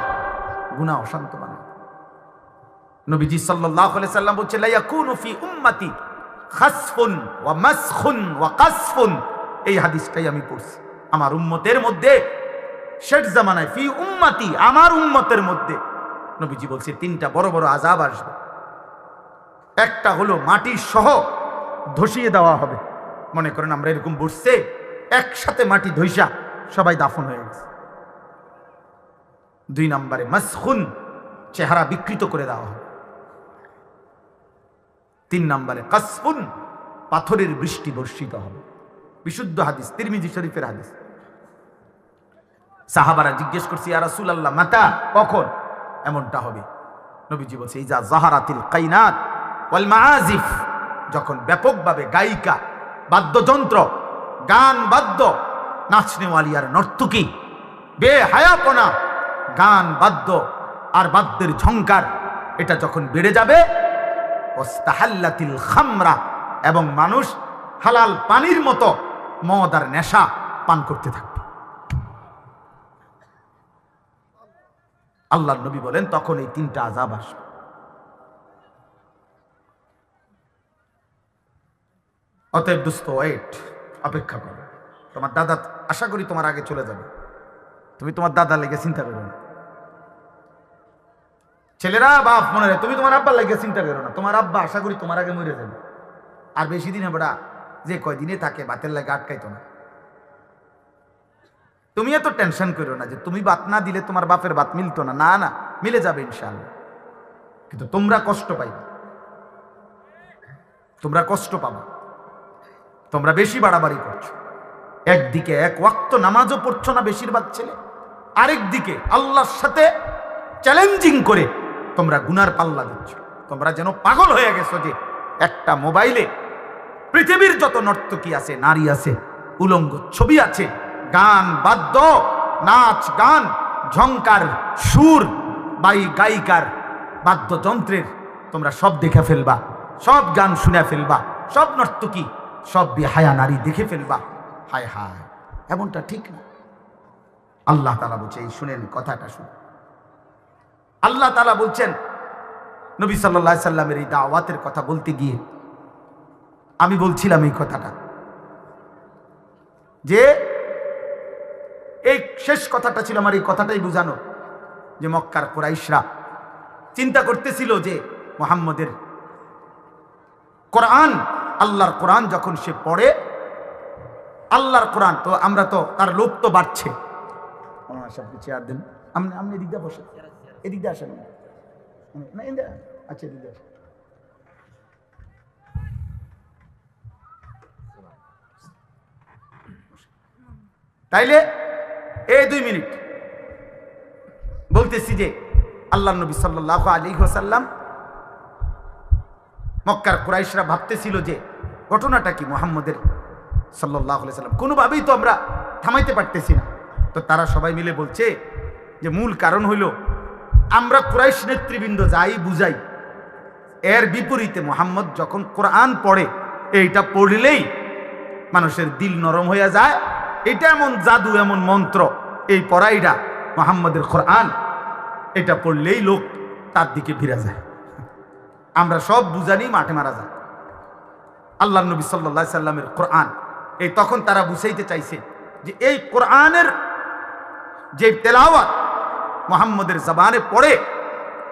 গুনাহ অশান্ত বানায়। নবীজি সাল্লাল্লাহু আলাইহি সাল্লাম বলেছেন, লা ইয়াকুনু ফি উম্মতি খাসফুন ওয়া মাসখুন ওয়া কাসফুন। এই হাদিসটাই আমি পড়ছি। আমার উম্মতের মধ্যে শেষ জামানায় ফি উম্মতি, আমার উম্মতের মধ্যে নবীজি বলছে 3টা বড় বড় আযাব আসবে। একটা হলো মাটি সহ ধসিয়ে দেওয়া হবে। মনে করেন আমরা এরকম বসছে, একসাথে মাটি ধইসা সবাই দাফন হয়ে গেছে। 2 নম্বরে মাসখুন, চেহারা বিকৃত করে দেওয়া হবে। 3 নম্বরে কাসফুন, পাথরের বৃষ্টি বর্ষিত হবে। বিশুদ্ধ হাদিস, তিরমিজি শরীফের হাদিস। সাহাবারা জিজ্ঞেস করছে, ইয়া রাসূলুল্লাহ মাতা, কখন এমনটা হবে? নবীজি বলছে, ইজা যাহারাতিল কাইনাত ওয়াল মাআজিফ, যখন ব্যাপকভাবে গায়িকা, বাদ্যযন্ত্র, গান বাদ্য, নাচনেওয়ালি আর নর্তকী, বেহায়াপনা, গান বাদ্য আর বাদ্যের ঝংকার, এটা যখন বেড়ে যাবে, ওয়াস্তাহাল্লাতিল খামরা, এবং মানুষ হালাল পানির মতো মদ আর নেশা পান করতে থাকবে। আল্লাহর নবী বলেন তখন এই 3টা আযাব আসবে। অতএব দোস্ত, ওয়েট, অপেক্ষা করো। তোমার দাদা আশা করি তোমার আগে চলে যাবে, তুমি তোমার দাদা লেগে চিন্তা করো না। ছেলেরা, বাপ মনে রাখে, তুমি তোমার আব্বার লেগে চিন্তা করো না। তোমার আব্বা আশা করি তোমার আগে মরে যাবে। আর বেশি দিন হবে না, যে কয়দিনে থাকে বাতের লাগে আটকাইতো না। তুমি এত টেনশন করো না যে তুমি বাত না দিলে তোমার বাপের বাত মিলতো না। না না, মিলে যাবে ইনশাআল্লাহ। কিন্তু তোমরা কষ্ট পাইবা, তোমরা কষ্ট পাবা। তোমরা বেশি বাড়াবাড়ি করছো। একদিকে 1 ওয়াক্ত নামাজও পড়ছো না বেশিরভাগ ছেলে, আরেকদিকে আল্লাহর সাথে চ্যালেঞ্জিং করে তোমরা গুনার পাল্লা দিচ্ছ। তোমরা যেন পাগল হয়ে গেছো যে একটা মোবাইলে পৃথিবীর যত নর্তকী আছে, নারী আছে, উলঙ্গ ছবি আছে, গান বাদ্য, নাচ গান, ঝংকার, সুর, গায়িকার, বাদ্যযন্ত্রের তোমরা সব দেখে ফেলবা, সব গান শুনে ফেলবা, সব নর্তকী, সব বেহায়া নারী দেখে ফেলবা। হায় হায়, এমনটা ঠিক না। আল্লাহ তাআলা বলছে, এই শুনেন কথাটা, শুনুন। আল্লাহ তাআলা বলছেন, নবী সাল্লাল্লাহু আলাইহি সাল্লামের এই দাওয়াতের কথা বলতে গিয়ে আমি বলছিলাম এই কথাটা, যে এই শেষ কথাটা ছিল আমার এই কথাটাই বুঝানো, যে মক্কার কুরাইশরা চিন্তা করতেছিল যে মুহাম্মদের কোরআন, আল্লাহর কোরআন যখন সে পড়ে, আল্লাহর কোরআন, তো আমরা তো তার লোভ তো বাড়ছে। চেয়ার দেন, আপনি এদিক দিয়ে বসে, এদিক দিয়ে আসেন। আচ্ছা, এদিক দিয়ে আসেন। তাইলে এই 2 মিনিট বলতেছি যে আল্লাহ নবী সাল্লাল্লাহু আলাইহি ওয়াসাল্লাম, মক্কার কুরাইশরা ভাবতেছিল যে ঘটনাটা কি মুহাম্মদের সাল্লাল্লাহু আলাইহি ওয়াসাল্লাম, কোনোভাবেই তো আমরা থামাইতে পারতেছি না। তো তারা সবাই মিলে বলছে যে মূল কারণ হইল, আমরা কুরাইশ নেতৃবৃন্দ যাই বুঝাই, এর বিপরীতে মুহাম্মদ যখন কোরআন পড়ে, এইটা পড়লেই মানুষের দিল নরম হয়ে যায়। এটা এমন জাদু, এমন মন্ত্র, এই পড়াইটা মুহাম্মদের কোরআন, এটা পড়লেই লোক তার দিকে ফিরে যায়। আমরা সব বুঝানি, মাঠে মারা যায়। আল্লাহ নবী সাল্লাল্লাহু আলাইহি সাল্লামের কোরআন, এই তখন তারা বুঝাইতে চাইছে যে এই কোরআনের যে তেলাওয়াত মুহাম্মদের জবানে পড়ে,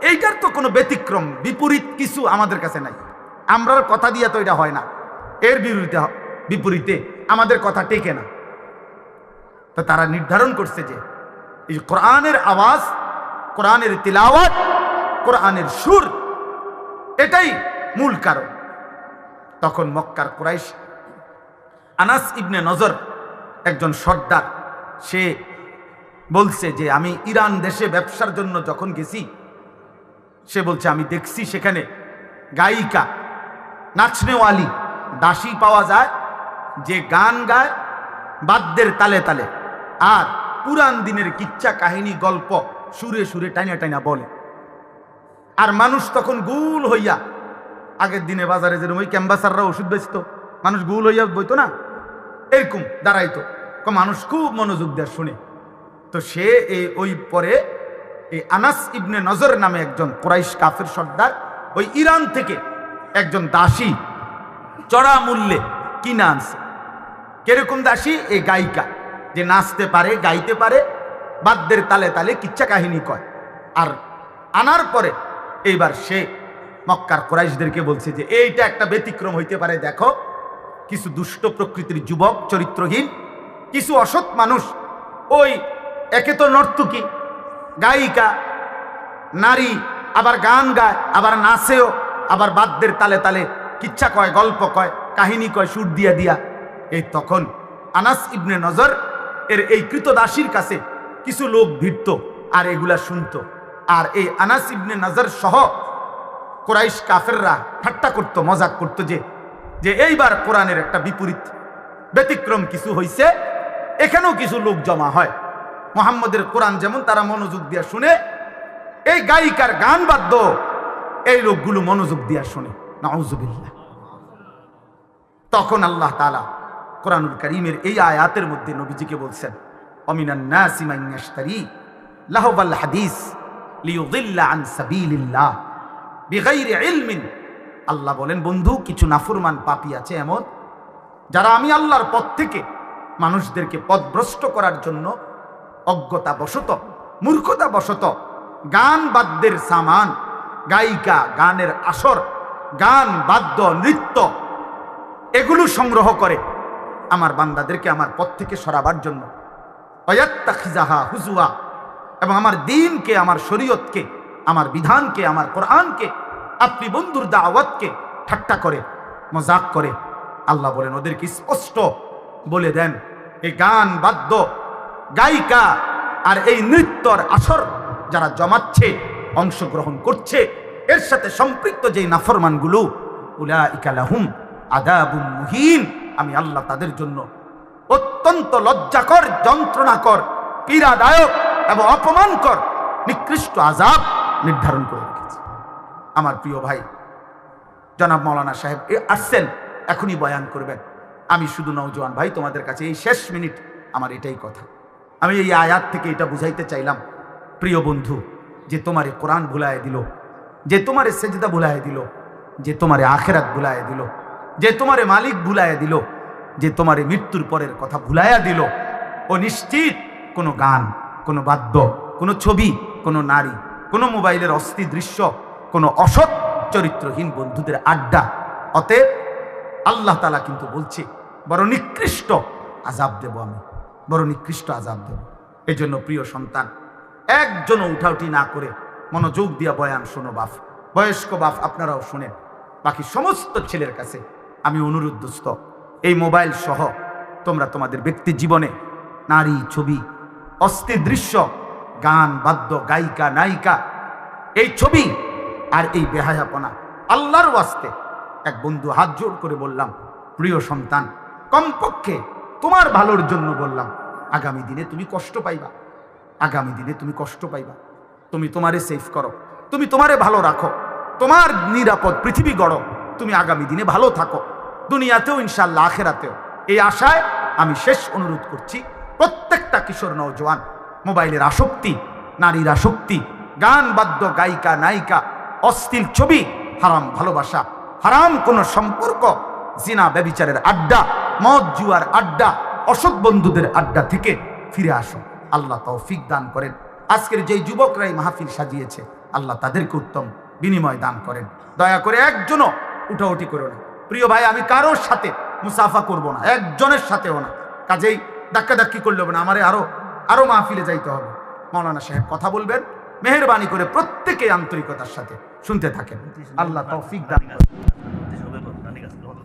এইটার তো কোনো ব্যতিক্রম, বিপরীত কিছু আমাদের কাছে নাই। আমরার কথা দিয়ে তো এটা হয় না, এর বিপরীতে আমাদের কথা টেকে না। তো তারা নির্ধারণ করছে যে এই কোরআনের আওয়াজ, কোরআনের তিলাওয়াত, কোরআনের সুর, এটাই মূল কারণ। তখন মক্কার কুরাইশ, আনাস ইবনে নজর একজন সর্দার, সে বলছে যে আমি ইরান দেশে ব্যবসার জন্য যখন গেছি, সে বলছে আমি দেখছি সেখানে গায়িকা, নাচনেওয়ালি দাসী পাওয়া যায় যে গান গায় বাদ্যের তালে তালে, আর পুরান দিনের কিচ্ছা কাহিনী গল্প সুরে সুরে টাইনা টাইনা বলে। আর মানুষ তখন গুল হইয়া, আগের দিনে বাজারে যেরকম ওই ক্যাম্বাসাররা ওষুধ বেচত, মানুষ গুল হইয়া বইতো না, এরকম দাঁড়াইতো, মানুষ খুব মনোযোগ দেয় শুনে। তো সে ওই পরে এই আনাস ইবনে নজর নামে একজন কুরাইশ কাফের সর্দার ওই ইরান থেকে একজন দাসী চড়া মূল্যে কিনে আনছে। কিরকম দাসী? এই গায়িকা, যে নাচতে পারে, গাইতে পারে, বাদ্যের তালে তালে কিচ্ছা কাহিনী কয়। আর আনার পরে এইবার সে মক্কার কুরাইশদেরকে বলছে যে এইটা একটা ব্যতিক্রম হইতে পারে, দেখো কিছু দুষ্ট প্রকৃতির যুবক, চরিত্রহীন কিছু অসৎ মানুষ, ওই একে তো নর্তকী, গায়িকা, নারী, আবার গান গায়, আবার নাচেও, আবার বাদ্যের তালে তালে কিচ্ছা কয়, গল্প কয়, কাহিনী কয় সুর দিয়া দিয়া। এই তখন আনাস ইবনে নজর এর এই কৃতদাসীর কাছে কিছু লোক ভিড়ত আর এগুলা শুনত। আর এই আনাস ইবনে নজর সহ কুরাইশ কাফেররা ঠাট্টা করত, মজাক করত যে এইবার কোরআনের একটা বিপরীত ব্যতিক্রম কিছু হইছে, এখানেও কিছু লোক জমা হয়, মুহাম্মদের কোরআন যেমন তারা মনোযোগ দিয়া শুনে, এই গায়িকার গান বাদ্য এই লোকগুলো মনোযোগ দিয়া শুনে। নাউজুবিল্লাহ। তখন আল্লাহ তাআলা কোরআনুল কারীমের এই আয়াতের মধ্যে নবীজিকে বলছেন, অমিনান নাসি মান ইয়াশতারি লাহওয়াল হাদিস লিয়ুদিল্লা আন সাবিলিল্লাহ বিগাইরি ইলমিন। আল্লাহ বলেন, বন্ধু কিছু নাফরমান পাপী আছে এমন, যারা আমি আল্লাহর পথ থেকে মানুষদেরকে পথভ্রষ্ট করার জন্য অজ্ঞতা বশত, মূর্খতা বশত গান বাদ্যের সামান, গায়িকা, গানের আসর, গান বাদ্য নৃত্য এগুলো সংগ্রহ করে আমার বান্দাদেরকে আমার পথ থেকে সরাবার জন্য, ওয়াত্তাখিযাহা হুজুয়া, এবং আমার দ্বীনকে, আমার শরীয়তকে, আমার বিধানকে, আমার কোরআনকে, আপনি বন্ধুর দাওয়াতকে ঠাট্টা করে, মজাক করে। আল্লাহ বলেন ওদেরকে স্পষ্ট বলে দেন, এই গান বাদ্য, গায়িকা আর এই নৃত্যর আসর যারা জমাচ্ছে, অংশগ্রহণ করছে, এর সাথে সম্পৃক্ত যে নাফরমানগুলো, উলাইকা লাহুম আযাবুম মুহিন, আমি আল্লাহ তাদের জন্য অত্যন্ত লজ্জাকর, যন্ত্রণাকর, পীড়াদায়ক এবং অপমানকর নিকৃষ্ট আযাব নির্ধারণ করে রেখেছে। আমার প্রিয় ভাই জনাব মাওলানা সাহেব আসছেন, এখনই বয়ান করবেন। আমি শুধু নওজোয়ান ভাই, তোমাদের কাছে এই শেষ মিনিট আমার এটাই কথা। আমি এই আয়াত থেকে এটা বুঝাইতে চাইলাম, প্রিয় বন্ধু, যে তোমারে কোরআন ভুলায় দিল, যে তোমারে সেজদা ভুলায় দিল, যে তোমারে আখেরাত ভুলায় দিল, যে তোমারে মালিক ভুলায় দিল, যে তোমারে মৃত্যুর পরের কথা ভুলাইয়া দিল, ও নিশ্চিত কোনো গান, কোনো বাদ্য, কোনো ছবি, কোনো নারী, কোনো মোবাইলের অস্থির দৃশ্য, কোনো অসৎ চরিত্রহীন বন্ধুদের আড্ডা। অতএব আল্লাহ তাআলা কিন্তু বলছে বড় নিকৃষ্ট আযাব দেব আমি, বড় নিকৃষ্ট আযাব দেব। এই জন্য প্রিয় সন্তান, একজনও উঠাউঠি না করে মনোযোগ দিয়া বয়ান শোনো বাপ, বয়স্ক বাপ আপনারাও শুনেন। বাকি সমস্ত ছেলের কাছে আমি অনুরোধ, দোস্ত, এই মোবাইল সহ তোমরা তোমাদের ব্যক্তি জীবনে নারী, ছবি, অস্থির দৃশ্য, গান বাদ্য, গায়িকা, নায়িকা, এই ছবি আর এই বেহায়াপনা, আল্লাহর ওয়াস্তে এক বন্ধু হাত জোড় করে বললাম, প্রিয় সন্তান, কমপক্ষে তোমার ভালোর জন্য বললাম, আগামী দিনে তুমি কষ্ট পাইবা, আগামী দিনে তুমি কষ্ট পাইবা। তুমি তোমারে সেফ করো, তুমি তোমারে ভালো রাখো, তোমার নিরাপদ পৃথিবী গড়ো, তুমি আগামী দিনে ভালো থাকো, দুনিয়াতেও ইনশাআল্লাহ আখেরাতেও। এই আশায় আমি শেষ অনুরোধ করছি, প্রত্যেকটা কিশোর নওজোয়ান, মোবাইলের আসক্তি, নারীর আসক্তি, গান বাদ্য, গায়িকা, নায়িকা, অশ্লীল ছবি, হারাম ভালোবাসা, হারাম কোন সম্পর্ক, জিনা ব্যভিচারের আড্ডা, মদ জুয়ার আড্ডা, অসৎ বন্ধুদের আড্ডা থেকে ফিরে আসো। আল্লাহ তৌফিক দান করেন। আজকের যেই যুবকরাই মাহফিল সাজিয়েছে, আল্লাহ তাদেরকে উত্তম বিনিময় দান করেন। দয়া করে একজনও উঠাউঠি করো না। প্রিয় ভাই, আমি কারোর সাথে মুসাফা করব না, একজনের সাথেও না। কাজেই ধাক্কাধাক্কি করলে হবে না, আমারে আরো মাহফিলে যাইতে হবে। মাওলানা সাহেব কথা বলবেন, মেহেরবানি করে প্রত্যেকে আন্তরিকতার সাথে শুনতে থাকেন। আল্লাহ তৌফিক দান করেন।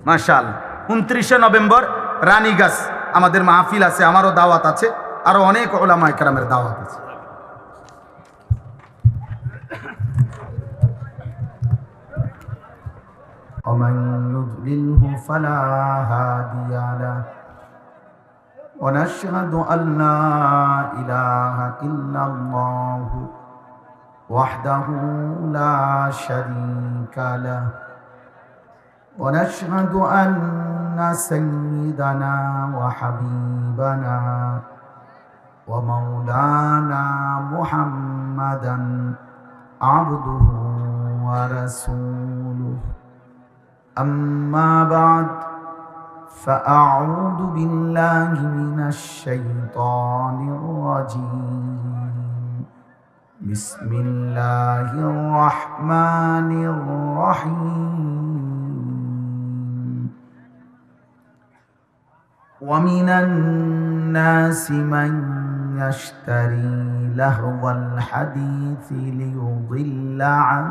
মাশাআল্লাহ 29 নভেম্বর রানীগাছ আমাদের মাহফিল আছে, আমারও দাওয়াত আছে, আরো অনেক উলামায়ে কেরামের দাওয়াত আছে। ومن يضلله فلا هادي له ونشهد أن لا إله إلا الله وحده لا شريك له ونشهد أن سيدنا وحبيبنا ومولانا محمدا عبده ورسوله أما بعد فأعوذ بالله من الشيطان الرجيم بسم الله الرحمن الرحيم ومن الناس من يشتري لهو الحديث ليضل عن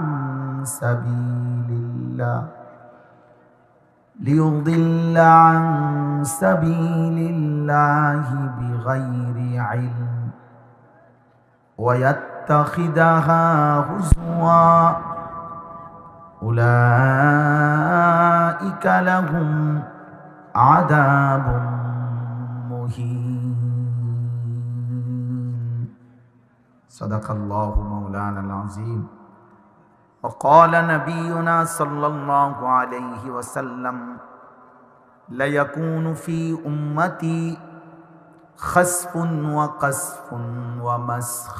سبيل الله بغير علم ويتخذها هزوا أولئك لهم عذاب مهين صدق الله مولانا العظيم وقال نبينا صلى الله عليه وسلم ليكون في أمتي خسف وقذف ومسخ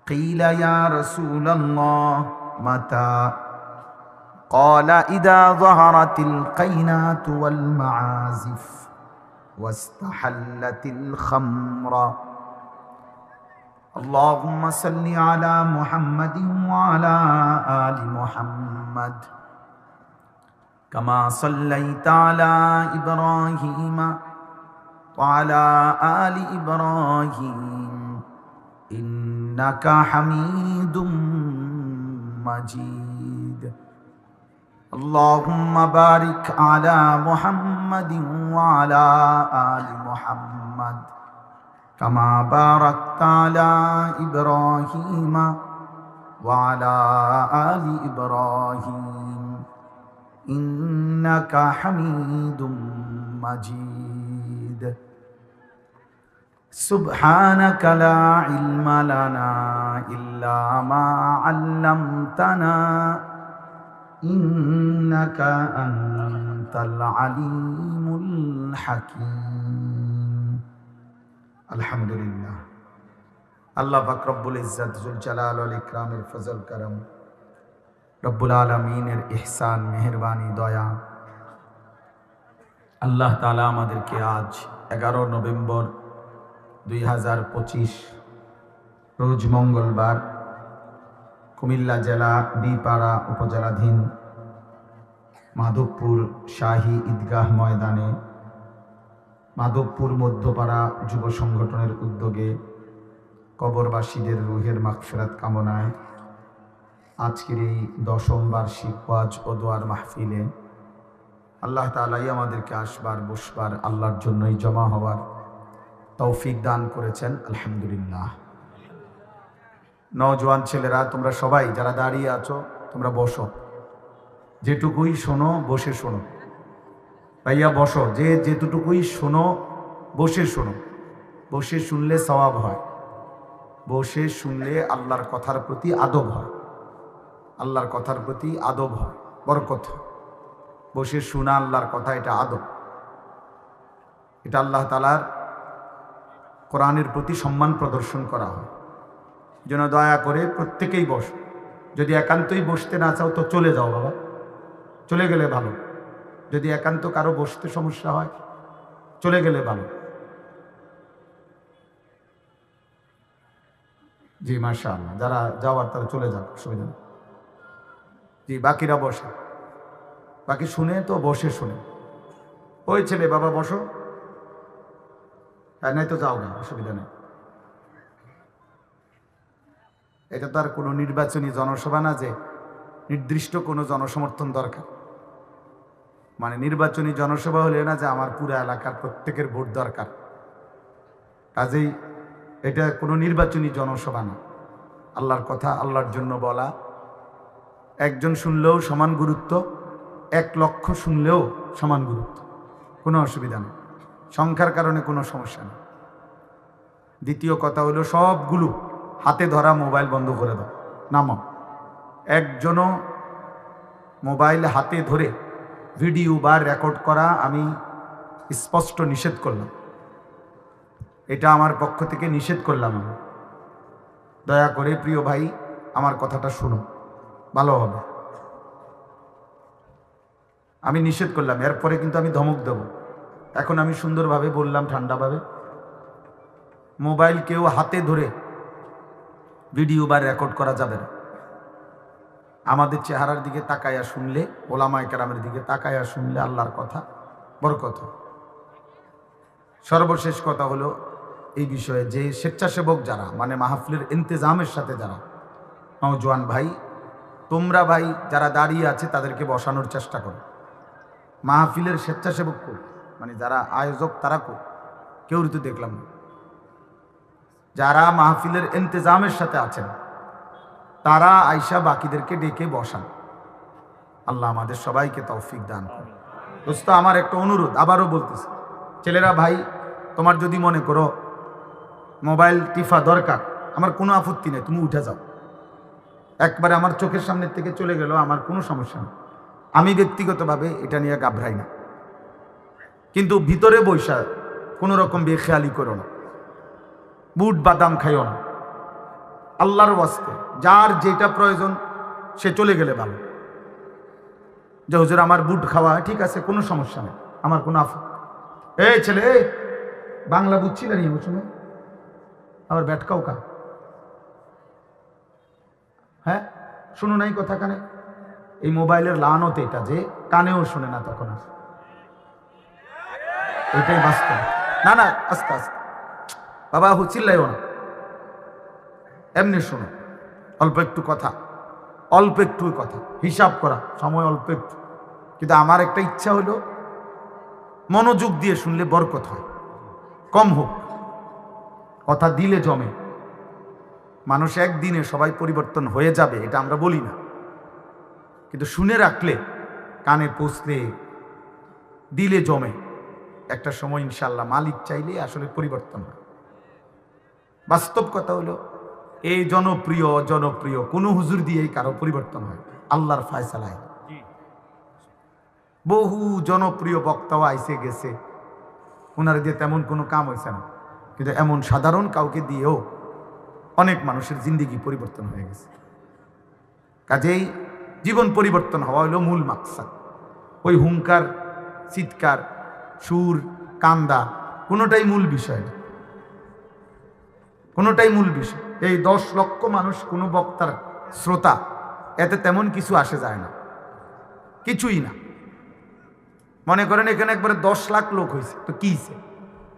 قيل يا رسول الله متى قال إذا ظهرت القينات والمعازف واستحلت الخمر اللهم صل على محمد وعلى آل محمد كما صليت على إبراهيم وعلى آل إبراهيم إنك حميد مجيد اللهم بارك على محمد وعلى آل محمد كما باركت على إبراهيم وعلى آل إبراهيم إنك حميد مجيد سبحانك لا علم لنا إلا ما علمتنا إنك أنت العليم الحكيم আলহামদুলিল্লাহ। আল্লাহ পাক রব্বুল ইজ্জত জুল জালাল ওয়াল ইকরামের ফজল করম, রব্বুল আলামিনের ইহসান মেহেরবানি দয়া, আল্লাহ তাআলা আমাদেরকে আজ 11 নভেম্বর 2025 রোজ মঙ্গলবার কুমিল্লা জেলা বিপাড়া উপজেলাধীন মাধবপুর শাহী ঈদগাহ ময়দানে মাধবপুর মধ্যপাড়া যুব সংগঠনের উদ্যোগে কবরবাসীদের রুহের মাগফিরাত কামনায় আজকের এই 10ম বার্ষিক ওয়াজ ও দোয়ার মাহফিলে আল্লাহ তাআলাই আমাদেরকে আসবার বসবার আল্লাহর জন্যই জমা হওয়ার তৌফিক দান করেছেন। আলহামদুলিল্লাহ। নওজোয়ান ছেলেরা, তোমরা সবাই যারা দাঁড়িয়ে আছো তোমরা বসো, যেটুকুই শোনো বসে শোনো। ভাইয়া বসো, যেটুকুই শোনো বসে শোনো। বসে শুনলে সওয়াব হয়, বসে শুনলে আল্লাহর কথার প্রতি আদব হয়, আল্লাহর কথার প্রতি আদব হয়, বরকত হয়। বসে শোনা আল্লাহর কথা, এটা আদব, এটা আল্লাহ তাআলার কোরআনের প্রতি সম্মান প্রদর্শন করা হয়। যেন দয়া করে প্রত্যেকেই বসো। যদি একান্তই বসতে না চাও তো চলে যাও বাবা, চলে গেলে ভালো। যদি একান্ত কারো বসতে সমস্যা হয় চলে গেলে ভালো। জি মাশাআল্লাহ, যারা যাওয়ার তারা চলে যাক, অসুবিধা নেই। জি বাকিরা বসে, বাকি শুনে তো বসে শুনে। ওই ছেলে বাবা বসো, নাই তো যাও না, অসুবিধা নেই। এটা তো আর কোনো নির্বাচনী জনসভা না যে নির্দিষ্ট কোনো জনসমর্থন দরকার। মানে নির্বাচনী জনসভা হলে না যে আমার পুরো এলাকার প্রত্যেকের ভোট দরকার। কাজেই এটা কোনো নির্বাচনী জনসভা না। আল্লাহর কথা আল্লাহর জন্য বলা, একজন শুনলেও সমান গুরুত্ব, 1,00,000 শুনলেও সমান গুরুত্ব, কোনো অসুবিধা নেই, সংখ্যার কারণে কোনো সমস্যা নেই। দ্বিতীয় কথা হলো সবগুলো হাতে ধরা মোবাইল বন্ধ করে দাও, নামো। একজনও মোবাইল হাতে ধরে ভিডিও বা রেকর্ড করা আমি স্পষ্ট নিষেধ করলাম। এটা আমার পক্ষ থেকে নিষেধ করলাম। আমি দয়া করে প্রিয় ভাই আমার কথাটা শুনো, ভালো হবে। আমি নিষেধ করলাম, এরপরে কিন্তু আমি ধমক দেব। এখন আমি সুন্দরভাবে বললাম, ঠান্ডাভাবে, মোবাইল কেউ হাতে ধরে ভিডিও বা রেকর্ড করা যাবে না। আমাদের চেহারার দিকে তাকাইয়া শুনলে, ওলামায়ে কেরামের দিকে তাকাইয়া শুনলে আল্লাহর কথা বরকত। সর্বশেষ কথা হলো এই বিষয়ে যে স্বেচ্ছাসেবক যারা, মানে মাহফিলের ইন্তেজামের সাথে যারা নওজোয়ান ভাই, তোমরা ভাই যারা দাঁড়িয়ে আছে তাদেরকে বসানোর চেষ্টা করো। মাহফিলের স্বেচ্ছাসেবক কর, মানে যারা আয়োজক তারা কর, কেউ তো দেখলাম না। যারা মাহফিলের ইন্তেজামের সাথে আছেন তারা আয়শা বাকিদেরকে ডেকে বসান। আল্লাহ আমাদের সবাইকে তৌফিক দান করুন। দোস্ত, আমার একটা অনুরোধ, আবারও বলতেছি, ছেলেরা ভাই, তোমার যদি মনে করো মোবাইল টিফা দরকার, আমার কোনো আপত্তি নেই, তুমি উঠে যাও। একবারে আমার চোখের সামনের থেকে চলে গেল, আমার কোনো সমস্যা নেই। আমি ব্যক্তিগতভাবে এটা নিয়ে ঘাবড়াই না, কিন্তু ভিতরে বৈশা কোনো রকম বেখেয়ালি করো না, বুট বাদাম খাইও না। আল্লাহর ওয়াস্তে যার যেটা প্রয়োজন সে চলে গেলে ভালো। যে হুজুর আমার বুট খাওয়া, ঠিক আছে, কোনো সমস্যা নেই, আমার কোনো এই ছেলে, বাংলা বুঝছি না নিয়ে শুনে আবার ব্যাটকাও কা, হ্যাঁ শুনো নাই কথা কানে। এই মোবাইলের লানত এটা যে কানেও শুনে না, তখন আসে, এটাই বাস্তব। না না, আস্তে আস্তে বাবা, চিল্লাইও না, এমনি শোনো, অল্প একটু কথা, অল্প একটু কথা, হিসাব করা সময় অল্প একটু। কিন্তু আমার একটা ইচ্ছা হলো মনোযোগ দিয়ে শুনলে বরকত হয়, কম হোক, কথা দিলে জমে। মানুষ একদিনে সবাই পরিবর্তন হয়ে যাবে এটা আমরা বলি না, কিন্তু শুনে রাখলে, কানে পৌঁছলে, দিলে জমে, একটা সময় ইনশাআল্লাহ মালিক চাইলে আসলে পরিবর্তন হয়। বাস্তব কথা হলো এই জনপ্রিয় অজনপ্রিয় কোনো হুজুর দিয়েই কারো পরিবর্তন হয়, আল্লাহর ফায়সালায়। বহু জনপ্রিয় বক্তাও আইসে গেছে, ওনারা দিয়ে তেমন কোনো কাম হয়েছে না, কিন্তু এমন সাধারণ কাউকে দিয়েও অনেক মানুষের জিন্দেগি পরিবর্তন হয়ে গেছে। কাজেই জীবন পরিবর্তন হওয়া হলো মূল মাকসাদ। ওই হুঙ্কার, চিৎকার, সুর, কান্দা কোনোটাই মূল বিষয় না, কোনোটাই মূল বিষয়। এই 10 লক্ষ মানুষ কোনো বক্তার শ্রোতা, এতে তেমন কিছু আসে যায় না, কিছুই না। মনে করেন এখানে একবারে 10 লাখ লোক হয়েছে, তো কি হয়েছে,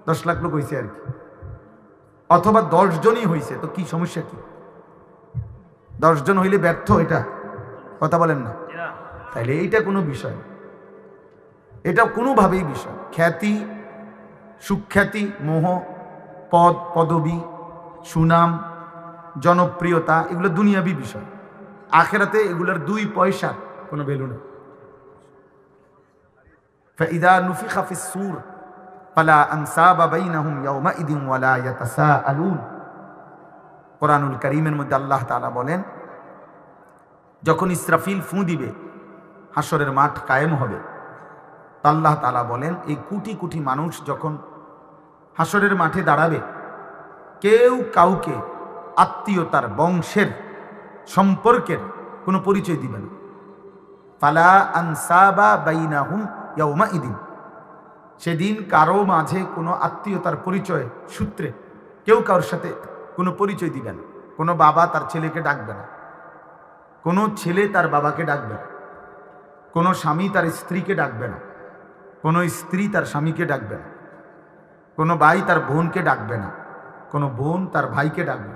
10 লাখ লোক হয়েছে আর কি, অথবা 10 জনই হয়েছে, তো কি সমস্যা কি? 10 জন হইলে ব্যর্থ, এটা কথা বলেন না? তাইলে এইটা কোনো বিষয়, এটা কোনোভাবেই বিষয়। খ্যাতি, সুখ্যাতি, মোহ, পদ, পদবী, সুনাম, জনপ্রিয়তা, এগুলো দুনিয়াবি বিষয়। আখেরাতে এগুলোর 2 পয়সার কোনো ভ্যালু নেই। فإذا نفخ في الصور فلا أنساب بينهم يومئذ ولا يتساءلون। কোরআনুল কারীমের মধ্যে আল্লাহ তাআলা বলেন, যখন ইসরাফিল ফু দিবে, হাসরের মাঠ কায়েম হবে, আল্লাহ তাআলা বলেন এই কোটি কোটি মানুষ যখন হাসরের মাঠে দাঁড়াবে, কেউ কাউকে আত্মীয়তার, বংশের, সম্পর্কের কোনো পরিচয় দিবে না। ফালা আনসাবা বাইনাহুম ইয়াউমাইদিন, সেদিন কারো মাঝে কোনো আত্মীয়তার পরিচয় সূত্রে কেউ কারোর সাথে কোনো পরিচয় দিবে না। কোনো বাবা তার ছেলেকে ডাকবে না, কোনো ছেলে তার বাবাকে ডাকবে না, কোনো স্বামী তার স্ত্রীকে ডাকবে না, কোনো স্ত্রী তার স্বামীকে ডাকবে না, কোনো ভাই তার বোনকে ডাকবে না, কোনো বোন তার ভাইকে ডাকবে।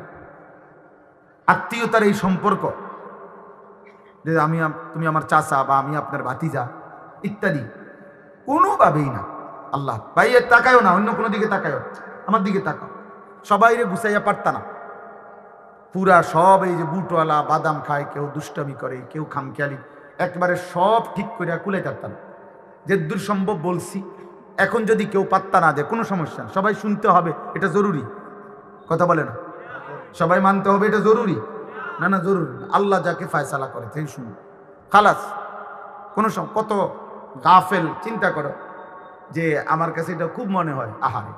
আত্মীয়তার এই সম্পর্ক যে তুমি আমার চাচা বা আমি আপনার ভাতিজা ইত্যাদি, কোনোভাবেই না। আল্লাহ ভাইয়ের তাকায়ও না, অন্য কোনো দিকে তাকায়ও, আমার দিকে তাকাও। সবাইরে গুছাইয়া পারতা না, পুরা সব এই যে বুটওয়ালা বাদাম খায়, কেউ দুষ্টামি করে, কেউ খামখেয়ালি, একবারে সব ঠিক করে কুলে পারতাম না। যে দূর সম্ভব বলছি। এখন যদি কেউ পাত্তা না দেয় কোনো সমস্যা না, সবাই শুনতে হবে, এটা জরুরি। কথা বলে না, সবাই মানতে হবে, এটা জরুরি না? না জরুরি না। আল্লাহ যাকে ফায়সালা করে সেই শুনুন, খালাস। কোনো কত গাফেল চিন্তা করো যে আমার কাছে এটা খুব মনে হয়, আহারে